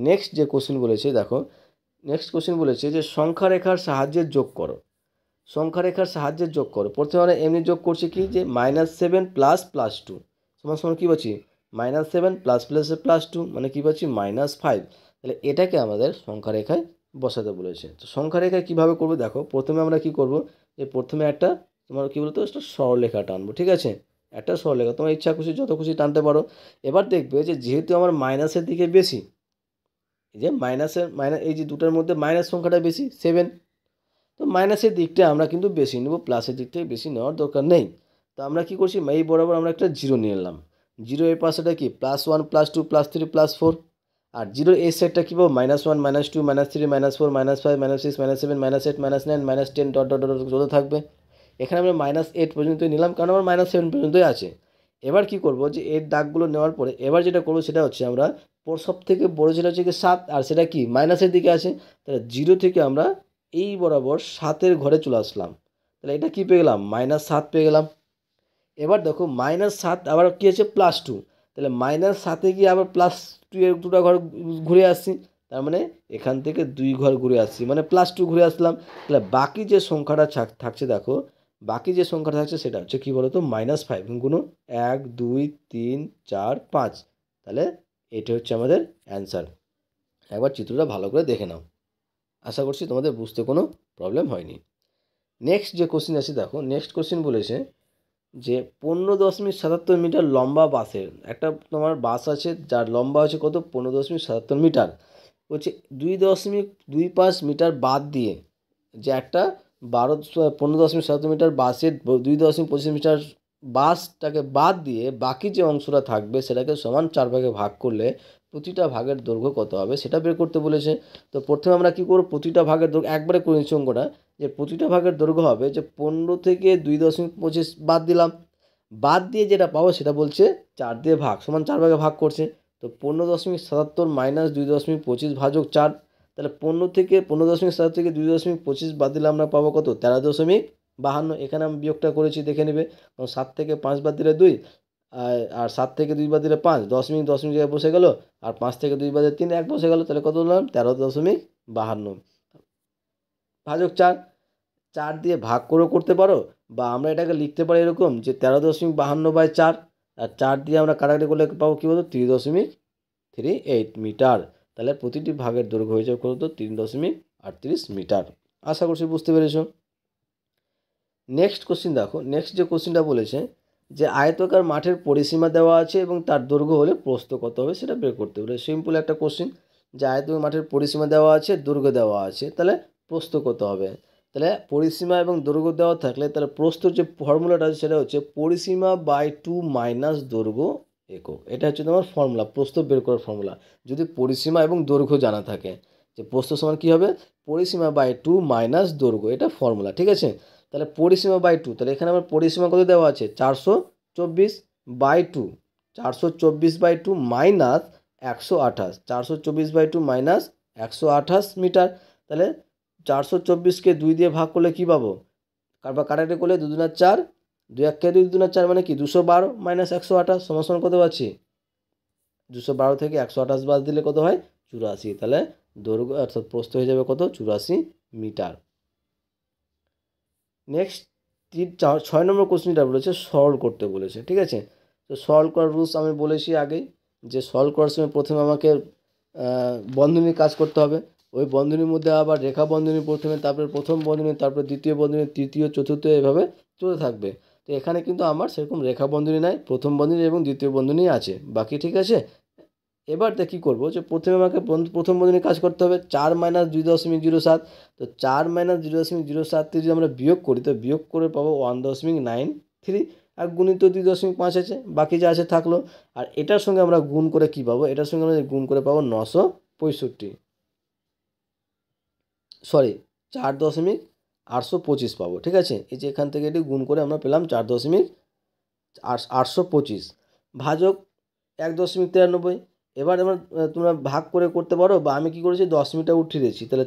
নেক্সট যে কোশ্চেন বলেছে দেখো, নেক্সট কোশ্চেন বলেছে যে সংখ্যা রেখার সাহায্যে যোগ করো, সংখ্যা রেখার সাহায্যে যোগ করো। প্রথমে আমরা এমনি যোগ করছি কি যে -7 + +2 সমান সমান কী পাচ্ছি -7 + +2 মানে কী পাচ্ছি -5। তাহলে এটাকে আমাদের সংখ্যা রেখায় বসাতে বলেছে। তো সংখ্যা রেখায় কীভাবে করবো দেখো, প্রথমে আমরা কি করব যে প্রথমে একটা তোমার কী বলতো একটা সরলরেখা টানবো, ঠিক আছে একটা সরলরেখা তোমার ইচ্ছা খুশি যত খুশি টানতে পারো। এবার দেখবে যে যেহেতু আমার মাইনাসের দিকে বেশি, এই যে এই যে দুটার মধ্যে মাইনাস সংখ্যাটা বেশি 7, তো মাইনাসের দিকটা আমরা কিন্তু বেশি নেব, প্লাসের দিকটাই বেশি নেওয়ার দরকার নেই। তো আমরা কি করছি এই বরাবর আমরা একটা জিরো নিয়ে নিলাম, জিরো এর পাশেটা কি +1 +2 +3 +4, আর জিরোর এই সাইডটা কী পাবো -1 -2 -3 -4 -5 -6 -7 -8 -9 -10 ডট ডট ডট যত থাকবে। এখানে আমরা -8 পর্যন্তই নিলাম কারণ আমার -7 পর্যন্তই আছে। এবার কি করব যে এর দাগগুলো নেওয়ার পরে এবার যেটা করবো সেটা হচ্ছে আমরা সব থেকে বড়ো যেটা হচ্ছে কি 7, আর সেটা কি মাইনাসের দিকে আছে, তাহলে জিরো থেকে আমরা এই বরাবর 7-এর ঘরে চলে আসলাম, তাহলে এটা কি পেয়ে গেলাম -7 পেয়ে গেলাম। এবার দেখো -7 আবার কী আছে +2, তাহলে -7-এ গিয়ে আবার +2 এর দুটো ঘর ঘুরে আসছি, তার মানে এখান থেকে 2 ঘর ঘুরে আসছি মানে +2 ঘুরে আসলাম। তাহলে বাকি যে সংখ্যাটা থাকছে দেখো, বাকি যে সংখ্যাটা থাকছে সেটা হচ্ছে কী বলো তো -5 গুণ 1 2 3 4 5, তাহলে এটা হচ্ছে আমাদের অ্যান্সার। একবার চিত্রটা ভালো করে দেখে নাও, আশা করছি তোমাদের বুঝতে কোনো প্রবলেম হয়নি। নেক্সট যে কোশ্চেন আছে দেখো, নেক্সট কোশ্চেন বলেছে যে 15.77 মিটার লম্বা বাসের একটা তোমার বাস আছে যার লম্বা আছে কত 15.77 মিটার, বলছে 2.25 মিটার বাদ দিয়ে যে একটা 15.77 মিটার বাসের 2.25 মিটার বাসটাকে বাদ দিয়ে বাকি যে অংশটা থাকবে সেটাকে সমান 4 ভাগে ভাগ করলে প্রতিটা ভাগের দৈর্ঘ্য কত হবে সেটা বের করতে বলেছে। তো প্রথমে আমরা কী করব প্রতিটা ভাগের দৈর্ঘ্য একবারে করে নিচ্ছি অঙ্কটা, যে প্রতিটা ভাগের দৈর্ঘ্য হবে যে 15 থেকে 2.25 বাদ দিলাম, বাদ দিয়ে যেটা পাবো সেটা বলছে 4 দিয়ে ভাগ সমান 4 ভাগে ভাগ করছে। তো 15.77 মাইনাস 2.25 ভাজক 4, তাহলে 15 থেকে 15.7 থেকে 2.25 বাদ দিলে আমরা পাবো কত 13.52। এখানে আমি বিয়োগটা করেছি দেখে নেবে, কারণ 7 থেকে 5 বাদ দিলে 2, আর 7 থেকে 2 বাদ দিলে 5, 10 জায়গায় বসে গেল, আর 5 থেকে 2 বাদ দিলে 3 1 বসে গেল, তাহলে কত বললাম 13.52 ভাজক 4। 4 দিয়ে ভাগ করেও করতে পারো, বা আমরা এটাকে লিখতে পারি এরকম যে 13.52/4, আর 4 দিয়ে আমরা কাটাকাটি করলে পাবো কী বলতো 3.38 মিটার। তাহলে প্রতিটি ভাগের দৈর্ঘ্য হয়ে যাবে কত 3.38 মিটার। আশা করছি বুঝতে পেরেছো। নেক্সট কোশ্চিন দেখো, নেক্সট যে কোশ্চিনটা বলেছে যে আয়তকার মাঠের পরিসীমা দেওয়া আছে এবং তার দৈর্ঘ্য হলে প্রস্থ কত হবে সেটা বের করতে হবে। সিম্পল একটা কোশ্চিন যে আয়তকার মাঠের পরিসীমা দেওয়া আছে, দৈর্ঘ্য দেওয়া আছে, তাহলে প্রস্থ কত হবে। তাহলে পরিসীমা এবং দৈর্ঘ্য দেওয়া থাকলে তাহলে প্রস্থর যে ফর্মুলাটা আছে সেটা হচ্ছে পরিসীমা বাই 2 মাইনাস দৈর্ঘ্য একক, এটা হচ্ছে তোমার ফর্মুলা, প্রস্থ বের করার ফর্মুলা। যদি পরিসীমা এবং দৈর্ঘ্য জানা থাকে যে প্রস্থ সমান কী হবে পরিসীমা বাই 2 মাইনাস দৈর্ঘ্য, এটা ফর্মুলা, ঠিক আছে। তাহলে পরিসীমা বাই 2, তাহলে এখানে আমার পরিসীমা কত দেওয়া আছে 424/2, 424/2 মাইনাস 128, 424/2 মাইনাস 128 মিটার। তাহলে 424কে 2 দিয়ে ভাগ করলে কী পাবো, বা কাটাকাটি করলে 2 2 4, 2 1 2 2 4 মানে কি 212 মাইনাস 128 সমান কত পাচ্ছি 212 থেকে 128 বাদ দিলে কত হয় 84, তাহলে দৈর্ঘ্য অর্থাৎ প্রস্থ হয়ে যাবে কত 84 মিটার। নেক্সট ছয় নম্বর কোশ্চেনটা বলেছে সলভ করতে বলেছে, ঠিক আছে। তো সলভ করার রুলস আমি বলেছি আগেই, যে সলভ করার সময় প্রথমে আমাকে বন্ধনীর কাজ করতে হবে, ওই বন্ধনীর মধ্যে আবার রেখা বন্ধনী প্রথমে, তারপরে প্রথম বন্ধনী, তারপরে দ্বিতীয় বন্ধনী, তৃতীয়, চতুর্থ, এভাবে চলতে থাকবে। তো এখানে কিন্তু আমার সেরকম রেখা বন্ধনী নাই, প্রথম বন্ধনী এবং দ্বিতীয় বন্ধনী আছে বাকি, ঠিক আছে। এবার কী করবো, যে প্রথমে আমাকে প্রথম বন্ধনীর কাজ করতে হবে, 4 - 2.07। তো 4 - 2.07 থেকে যদি আমরা বিয়োগ করি, তো বিয়োগ করে পাবো 1.93, আর গুণিত 2.5 আছে, বাকি যা আছে থাকলো। আর এটার সঙ্গে আমরা গুণ করে কী পাবো, এটার সঙ্গে আমরা গুণ করে পাবো 965, সরি 4.825 পাবো, ঠিক আছে। এই যে এখান থেকে এটি গুণ করে আমরা পেলাম 4.825 ভাজক 1.93। এবার আমরা তোমরা ভাগ করে করতে পারো, বা আমি কী করেছি 10 উঠিয়ে দিয়েছি, তাহলে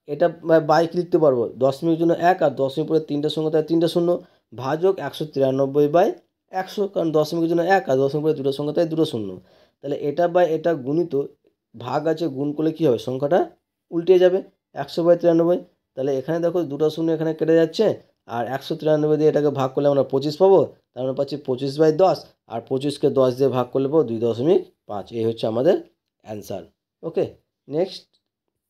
এটা বাইক লিখতে পারবো 10 জন্য 1, আর 10 পরে 3টা শূন্য, তাই 3টা শূন্য, ভাজক 193/100, কারণ 10 জন্য 1, আর 10 পরে 2টা সংখ্যা, তাই 2টো শূন্য। তাহলে এটা বাই এটা গুণিত, ভাগ আছে, গুণ করলে কী হবে, সংখ্যাটা উল্টে যাবে, 100/93। তাহলে এখানে দেখো 2টা শূন্য এখানে কেটে যাচ্ছে, আর 193 দিয়ে এটাকে ভাগ করলে আমরা 25 পাবো, তার মানে পাচ্ছি 25/10, আর 25কে 10 দিয়ে ভাগ করলে পাবো 2.5। এই হচ্ছে আমাদের অ্যান্সার। ওকে, নেক্সট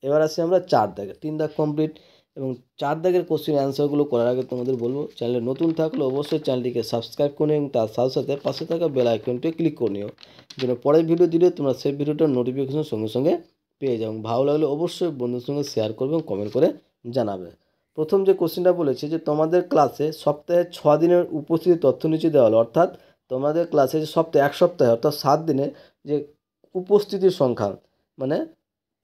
এবার আসি আমরা 4 দাগে। 3 দাগ কমপ্লিট, এবং 4 দাগের কোশ্চেন অ্যান্সারগুলো করার আগে তোমাদের বলবো, চ্যানেলে নতুন থাকলে অবশ্যই চ্যানেলটিকে সাবস্ক্রাইব করে নিও, এবং তার সাথে সাথে পাশে থাকা বেল আইকনটি ক্লিক করে নিও, যেন পরের ভিডিও দিলে তোমরা সেই ভিডিওটার নোটিফিকেশন সঙ্গে সঙ্গে পেয়ে যাও। ভালো লাগলে অবশ্যই বন্ধুদের সঙ্গে শেয়ার করবে এবং কমেন্ট করে জানাবে। প্রথম যে কোশ্চেনটা বলেছে, যে তোমাদের ক্লাসে সপ্তাহে 6 দিনের উপস্থিতি তথ্য নিচে দেওয়া হলো, অর্থাৎ তোমাদের ক্লাসে যে সপ্তাহে, এক সপ্তাহে অর্থাৎ 7 দিনে যে উপস্থিতির সংখ্যা, মানে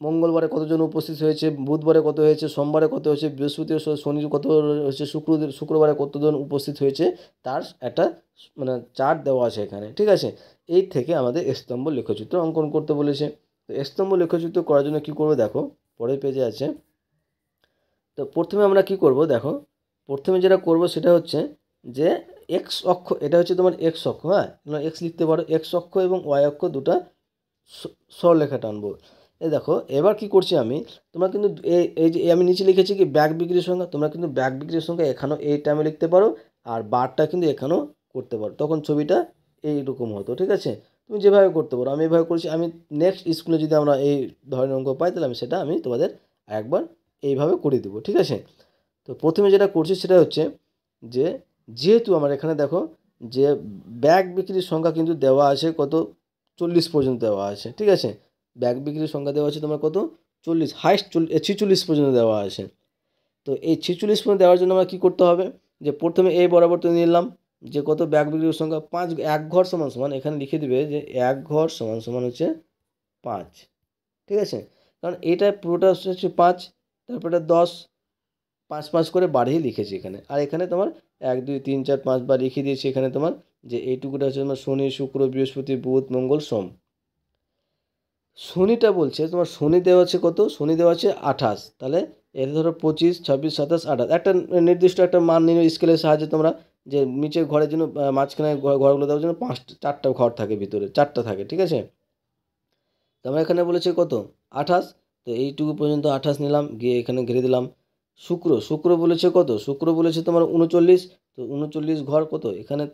মঙ্গলবারে কতজন উপস্থিত হয়েছে, বুধবারে কত হয়েছে, সোমবারে কত হয়েছে, বৃহস্পতি শনি কত হয়েছে, শুক্রবারে কতজন উপস্থিত হয়েছে, তার একটা মানে চার্ট দেওয়া আছে এখানে, ঠিক আছে। এই থেকে আমাদের স্তম্ভ লেখচিত্র অঙ্কন করতে বলেছে। তো স্তম্ভ লেখচিত্র করার জন্য কী করবো দেখো, পরের পেজে আছে। তো প্রথমে আমরা কি করব দেখো, প্রথমে যেটা করব সেটা হচ্ছে যে এক্স অক্ষ, এটা হচ্ছে তোমার এক্স অক্ষ, হ্যাঁ এক্স লিখতে পারো, এক্স অক্ষ এবং ওয়াই অক্ষ দুটা সরলরেখা টানবো। এই দেখো এবার কি করছি আমি, তোমরা কিন্তু এই যে আমি নিচে লিখেছি কি ব্যাগ বিক্রির সংখ্যা, তোমরা কিন্তু ব্যাগ বিক্রির সংখ্যা এখানেও এই টাইমে লিখতে পারো, আর বারটা কিন্তু এখানেও করতে পারো, তখন ছবিটা এইরকম হতো, ঠিক আছে। তুমি যেভাবে করতে পারো, আমি এভাবে করছি। আমি নেক্সট স্কুলে যদি আমরা এই ধরনের অঙ্ক পাই, তাহলে আমি সেটা আমি তোমাদের একবার এইভাবে করে দেবো, ঠিক আছে। তো প্রথমে যেটা করছি সেটা হচ্ছে যে, যেহেতু আমার এখানে দেখো যে ব্যাগ বিক্রির সংখ্যা কিন্তু দেওয়া আছে কত, 40 পর্যন্ত দেওয়া আছে, ঠিক আছে। ব্যাগ বিক্রির সংখ্যা দেওয়া আছে তোমার কত, 40, হাইস্ট 46 পর্যন্ত দেওয়া আছে। তো এই 46 পর্যন্ত দেওয়ার জন্য আমরা কী করতে হবে, যে প্রথমে এই বরাবর তো নিলাম, যে কত ব্যাগ বিক্রির সংখ্যা 5, এক ঘর সমান সমান, এখানে লিখে দিবে যে এক ঘর সমান সমান হচ্ছে 5, ঠিক আছে। কারণ এটা পুরোটা হচ্ছে 5, তারপর এটা 10, 5 5 করে বাড়িয়ে লিখেছি এখানে, আর এখানে তোমার 1 2 3 4 5 বার লিখে দিয়েছি এখানে তোমার, যে এইটুকুটা হচ্ছে তোমার শনি, শুক্র, বৃহস্পতি, বুধ, মঙ্গল, সোম। শনিটা বলছে তোমার, শনি দেওয়া আছে কত, শনি দেওয়া আছে 28, তাহলে এর ধরো 25 26 27 28, একটা নির্দিষ্ট একটা মান নিয়ে স্কেলের সাহায্যে তোমরা, যে নিচের ঘরের জন্য মাঝখানে ঘরগুলো দেওয়ার জন্য 4টা ঘর থাকে, ভিতরে 4টা থাকে, ঠিক আছে। তো আমরা এখানে বলেছে কত 28, তো এইটুকু পর্যন্ত 28 নিলাম, গিয়ে এখানে ঘিরে দিলাম। শুক্র বলেছে কত, শুক্র বলেছে তোমার 39, তো 39 ঘর কত এখানে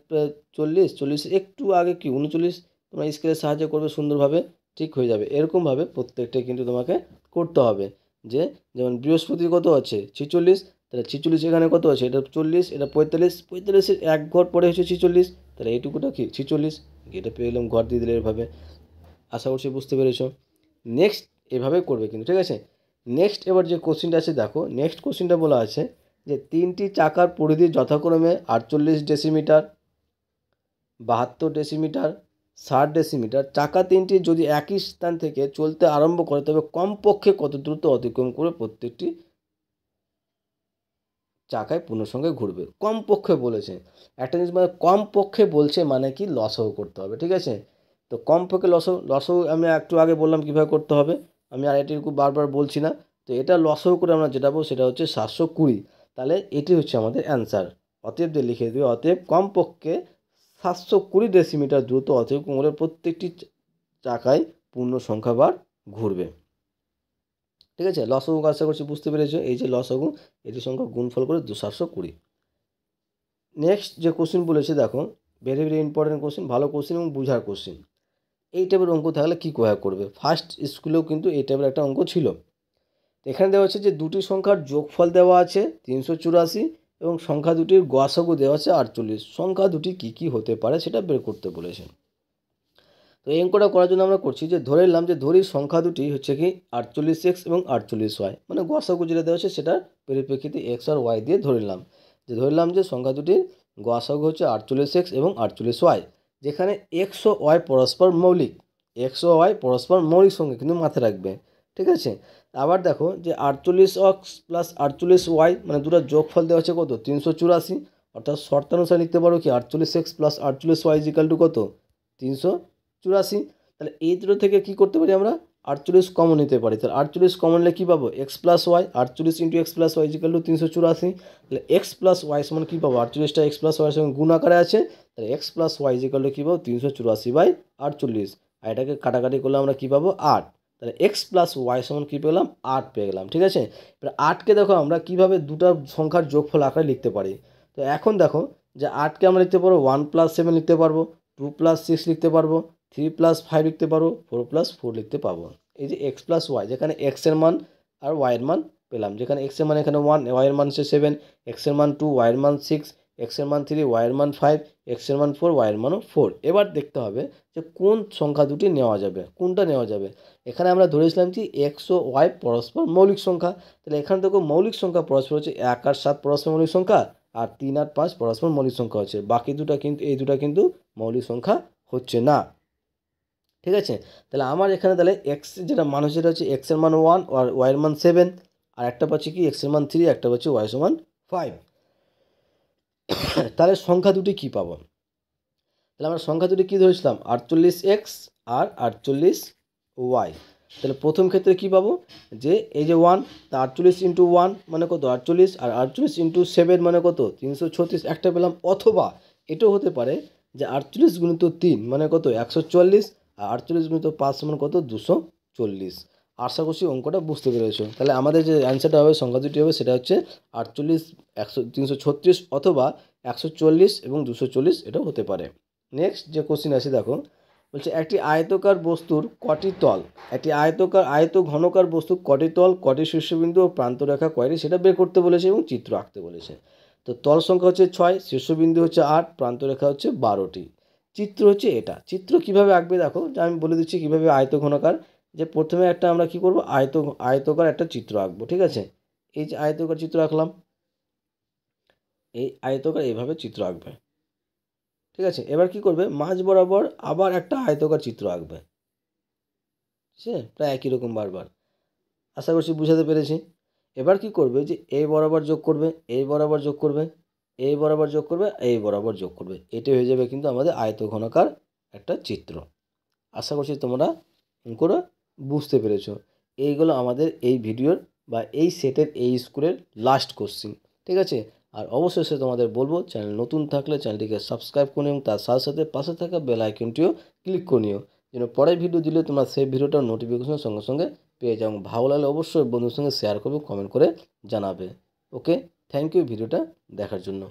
40 একটু আগে কি 39, তোমরা স্কেলের সাহায্য করবে, সুন্দরভাবে ঠিক হয়ে যাবে। এরকমভাবে প্রত্যেকটাই কিন্তু তোমাকে করতে হবে। যে যেমন বৃহস্পতি কত আছে 46, তাহলে 46 এখানে কত আছে, এটা 40, এটা 45, 45-এর এক ঘর পরে হচ্ছে 46, তাহলে এইটুকুটা কি 46, এটা পেয়ে গেলাম, ঘর দিয়ে দিলে এভাবে। আশা করছি বুঝতে পেরেছো। নেক্সট এভাবে করবে কিন্তু, ঠিক আছে। নেক্সট এবার যে কোশ্চেনটা আছে দেখো, নেক্সট কোশ্চেনটা বলা আছে যে 3টি চাকার পরিধি যথাক্রমে 48 ডেসিমিটার, 72 ডেসিমিটার, 60 ডেসিমিটার। চাকা 3টি যদি একই স্থান থেকে চলতে আরম্ভ করে, তবে কমপক্ষে কত দ্রুত অতিক্রম করে প্রত্যেকটি চাকায় পূর্ণসংখ্যায় ঘুরবে। কমপক্ষে বলেছে, একটা জিনিস মানে কমপক্ষে বলছে মানে কি, লসও করতে হবে, ঠিক আছে। তো কমপক্ষে লসও আমি একটু আগে বললাম কীভাবে করতে হবে, আমি আর এটিকে বারবার বলছি না। তো এটা লসও করে আমরা যেটা পাবো সেটা হচ্ছে 720, তাহলে এটি হচ্ছে আমাদের অ্যান্সার। অতএব দিয়ে লিখে দেবে, অতএব কমপক্ষে 720 ডেসিমিটার দ্রুত অতিক্রম করে প্রত্যেকটি চাকায় পূর্ণ সংখ্যাবার ঘুরবে, ঠিক আছে। লসগু আশা করছি বুঝতে পেরেছো, এই যে লসগু, এটির সংখ্যা গুণফল করে 720। নেক্সট যে কোশ্চেন বলেছে দেখো, ভেরি ভেরি ইম্পর্টেন্ট কোশ্চেন, ভালো কোশ্চেন এবং বোঝার কোশ্চেন। এই টাইপের অঙ্ক থাকলে কী করবে, ফার্স্ট স্কুলেও কিন্তু এই টাইপের একটা অঙ্ক ছিল। এখানে দেওয়া হচ্ছে যে দুটি সংখ্যার যোগফল দেওয়া আছে 384 এবং সংখ্যা দুটির গসাগু দেওয়া আছে 48। সংখ্যা দুটি কী কী হতে পারে সেটা বের করতে বলেছে। তো এই অঙ্কটা করার জন্য আমরা করছি যে ধরে নিলাম যে ধরি সংখ্যা দুটি হচ্ছে কি 48x এবং 48y, মানে গসাগু যেটা দেওয়া আছে সেটার পরিপ্রেক্ষিতে x আর y দিয়ে ধরে নিলাম যে সংখ্যা দুটির গসাগু হচ্ছে 48x এবং 48y, যেখানে x ও y পরস্পর মৌলিক। x ও y পরস্পর মৌলিক সংখ্যা কিন্তু মাথায় রাখবে, ঠিক আছে। আবার দেখো যে 48x প্লাস 48y মানে দুটো যোগফল দেওয়া হচ্ছে কত 384, অর্থাৎ শর্তানুসারে লিখতে পারো কি 48x plus 48y is equal two কত 384। তাহলে এই দুটো থেকে কী করতে পারি আমরা 48 কমন নিতে পারি। তাহলে 48 কমন নিলে কী পাবো x plus y, 48 into x plus y equal to 384। তাহলে এক্স প্লাস ওয়াই সমান কী পাবো 48টা এক্স প্লাস ওয়াই সঙ্গে গুণ আকারে আছে, তাহলে x plus y equal to কী পাবো 384/48। আর এটাকে কাটাকাটি করলে আমরা কী পাবো 8। তাহলে এক্স প্লাস ওয়াই সমান কী পেলাম 8 পেয়ে গেলাম, ঠিক আছে। এবার 8কে দেখো আমরা কীভাবে দুটো সংখ্যার যোগফল আকারে লিখতে পারি। তো এখন দেখো যে 8কে আমরা লিখতে পারবো 1 + 7 লিখতে পারবো, 2 + 6 লিখতে পারবো, 3 + 5 লিখতে পারবো, 4 + 4 লিখতে পারবো। এই যে এক্স প্লাস ওয়াই, যেখানে এক্স এর মান আর ওয়াই এর মান পেলাম, যেখানে এক্স এর মান এখানে 1, ওয়াই এর মান হচ্ছে 7, এক্স এর মান 2, ওয়াই এর মান 6, এক্স এর মান 3, ওয়াই এর মান 5, এক্স এর মান 4, ওয়াই এর মানও 4। এবার দেখতে হবে যে কোন সংখ্যা দুটি নেওয়া যাবে, কোনটা নেওয়া যাবে। এখানে আমরা ধরেছিলাম কি এক্স ও ওয়াই পরস্পর মৌলিক সংখ্যা। তাহলে এখানে দেখো মৌলিক সংখ্যা পরস্পর হচ্ছে 1 আর 7 পরস্পর মৌলিক সংখ্যা, আর 3 আর 5 পরস্পর মৌলিক সংখ্যা হচ্ছে। বাকি দুটো কিন্তু এই দুটো কিন্তু মৌলিক সংখ্যা হচ্ছে না, ঠিক আছে। তাহলে আমার এখানে তাহলে এক্স যেটা মান হচ্ছে সেটা হচ্ছে এক্সের মান 1 আর ওয়াইয়ের মান 7, আর একটা পাচ্ছি কি এক্সের মান 3, একটা পাচ্ছি ওয়াই সমান 5। তাহলে সংখ্যা দুটি কী পাবো, তাহলে আমরা সংখ্যা দুটি কী ধরেছিলাম 48x আর 48y। তাহলে প্রথম ক্ষেত্রে কী পাবো যে এই যে 1, তা 48 ইন্টু 1 মানে কত 48, আর 48 ইন্টু 7 মানে কত 336 একটা পেলাম। অথবা এটাও হতে পারে যে 48 গুণিত 3 মানে কত 140, আর 48 গুণিত 5 সমান কত 240। আশা করছি অঙ্কটা বুঝতে পেরেছো। তাহলে আমাদের যে অ্যান্সারটা হবে সংখ্যা দুটি হবে সেটা হচ্ছে 48 336 অথবা 140 এবং 240 এটাও হতে পারে। নেক্সট যে কোশ্চিন আছে দেখো, বলছে একটি আয়তকার বস্তুর কটি তল, একটি আয়ত ঘনকার বস্তু কটি তল, কটি শীর্ষবিন্দু ও প্রান্তরেখা কয়টি সেটা বের করতে বলেছে এবং চিত্র আঁকতে বলেছে। তো তল সংখ্যা হচ্ছে 6, শীর্ষবিন্দু হচ্ছে 8, প্রান্তরেখা হচ্ছে 12টি, চিত্র হচ্ছে এটা। চিত্র কিভাবে আঁকবে দেখো, যে আমি বলে দিচ্ছি কিভাবে আয়ত ঘনকার। যে প্রথমে একটা আমরা কি করব আয়তকার একটা চিত্র আঁকবো, ঠিক আছে। এই যে আয়তকার চিত্র আঁকলাম, এই আয়তকার এইভাবে চিত্র আঁকবে, ঠিক আছে। এবার কি করবে মাঝ বরাবর আবার একটা আয়তকার চিত্র আঁকবে, ঠিক আছে, প্রায় একই রকম বারবার। আশা করছি বুঝাতে পেরেছি। এবার কি করবে যে এই বরাবর যোগ করবে, এই বরাবর যোগ করবে, এই বরাবর যোগ করবে, এই বরাবর যোগ করবে, এটাই হয়ে যাবে কিন্তু আমাদের আয়তঘনকার একটা চিত্র। আশা করছি তোমরা অঙ্কটা বুঝতে পেরেছো। এইগুলো আমাদের এই ভিডিওর বা এই সেটের এই স্কুলের লাস্ট কোশ্চিন, ঠিক আছে। আর অবশেষে তোমাদের বলবো চ্যানেল নতুন থাকলে চ্যানেলটিকে সাবস্ক্রাইব করে নিও, তার সাথে সাথে পাশে থাকা বেল আইকনটিও ক্লিক করে নিও, যেন পরের ভিডিও দিলে তোমরা সেই ভিডিওটার নোটিফিকেশন সঙ্গে সঙ্গে পেয়ে যাও। ভালো লাগলে অবশ্যই বন্ধুর সঙ্গে শেয়ার করবে, কমেন্ট করে জানাবে। ওকে, থ্যাংক ইউ ভিডিওটা দেখার জন্য।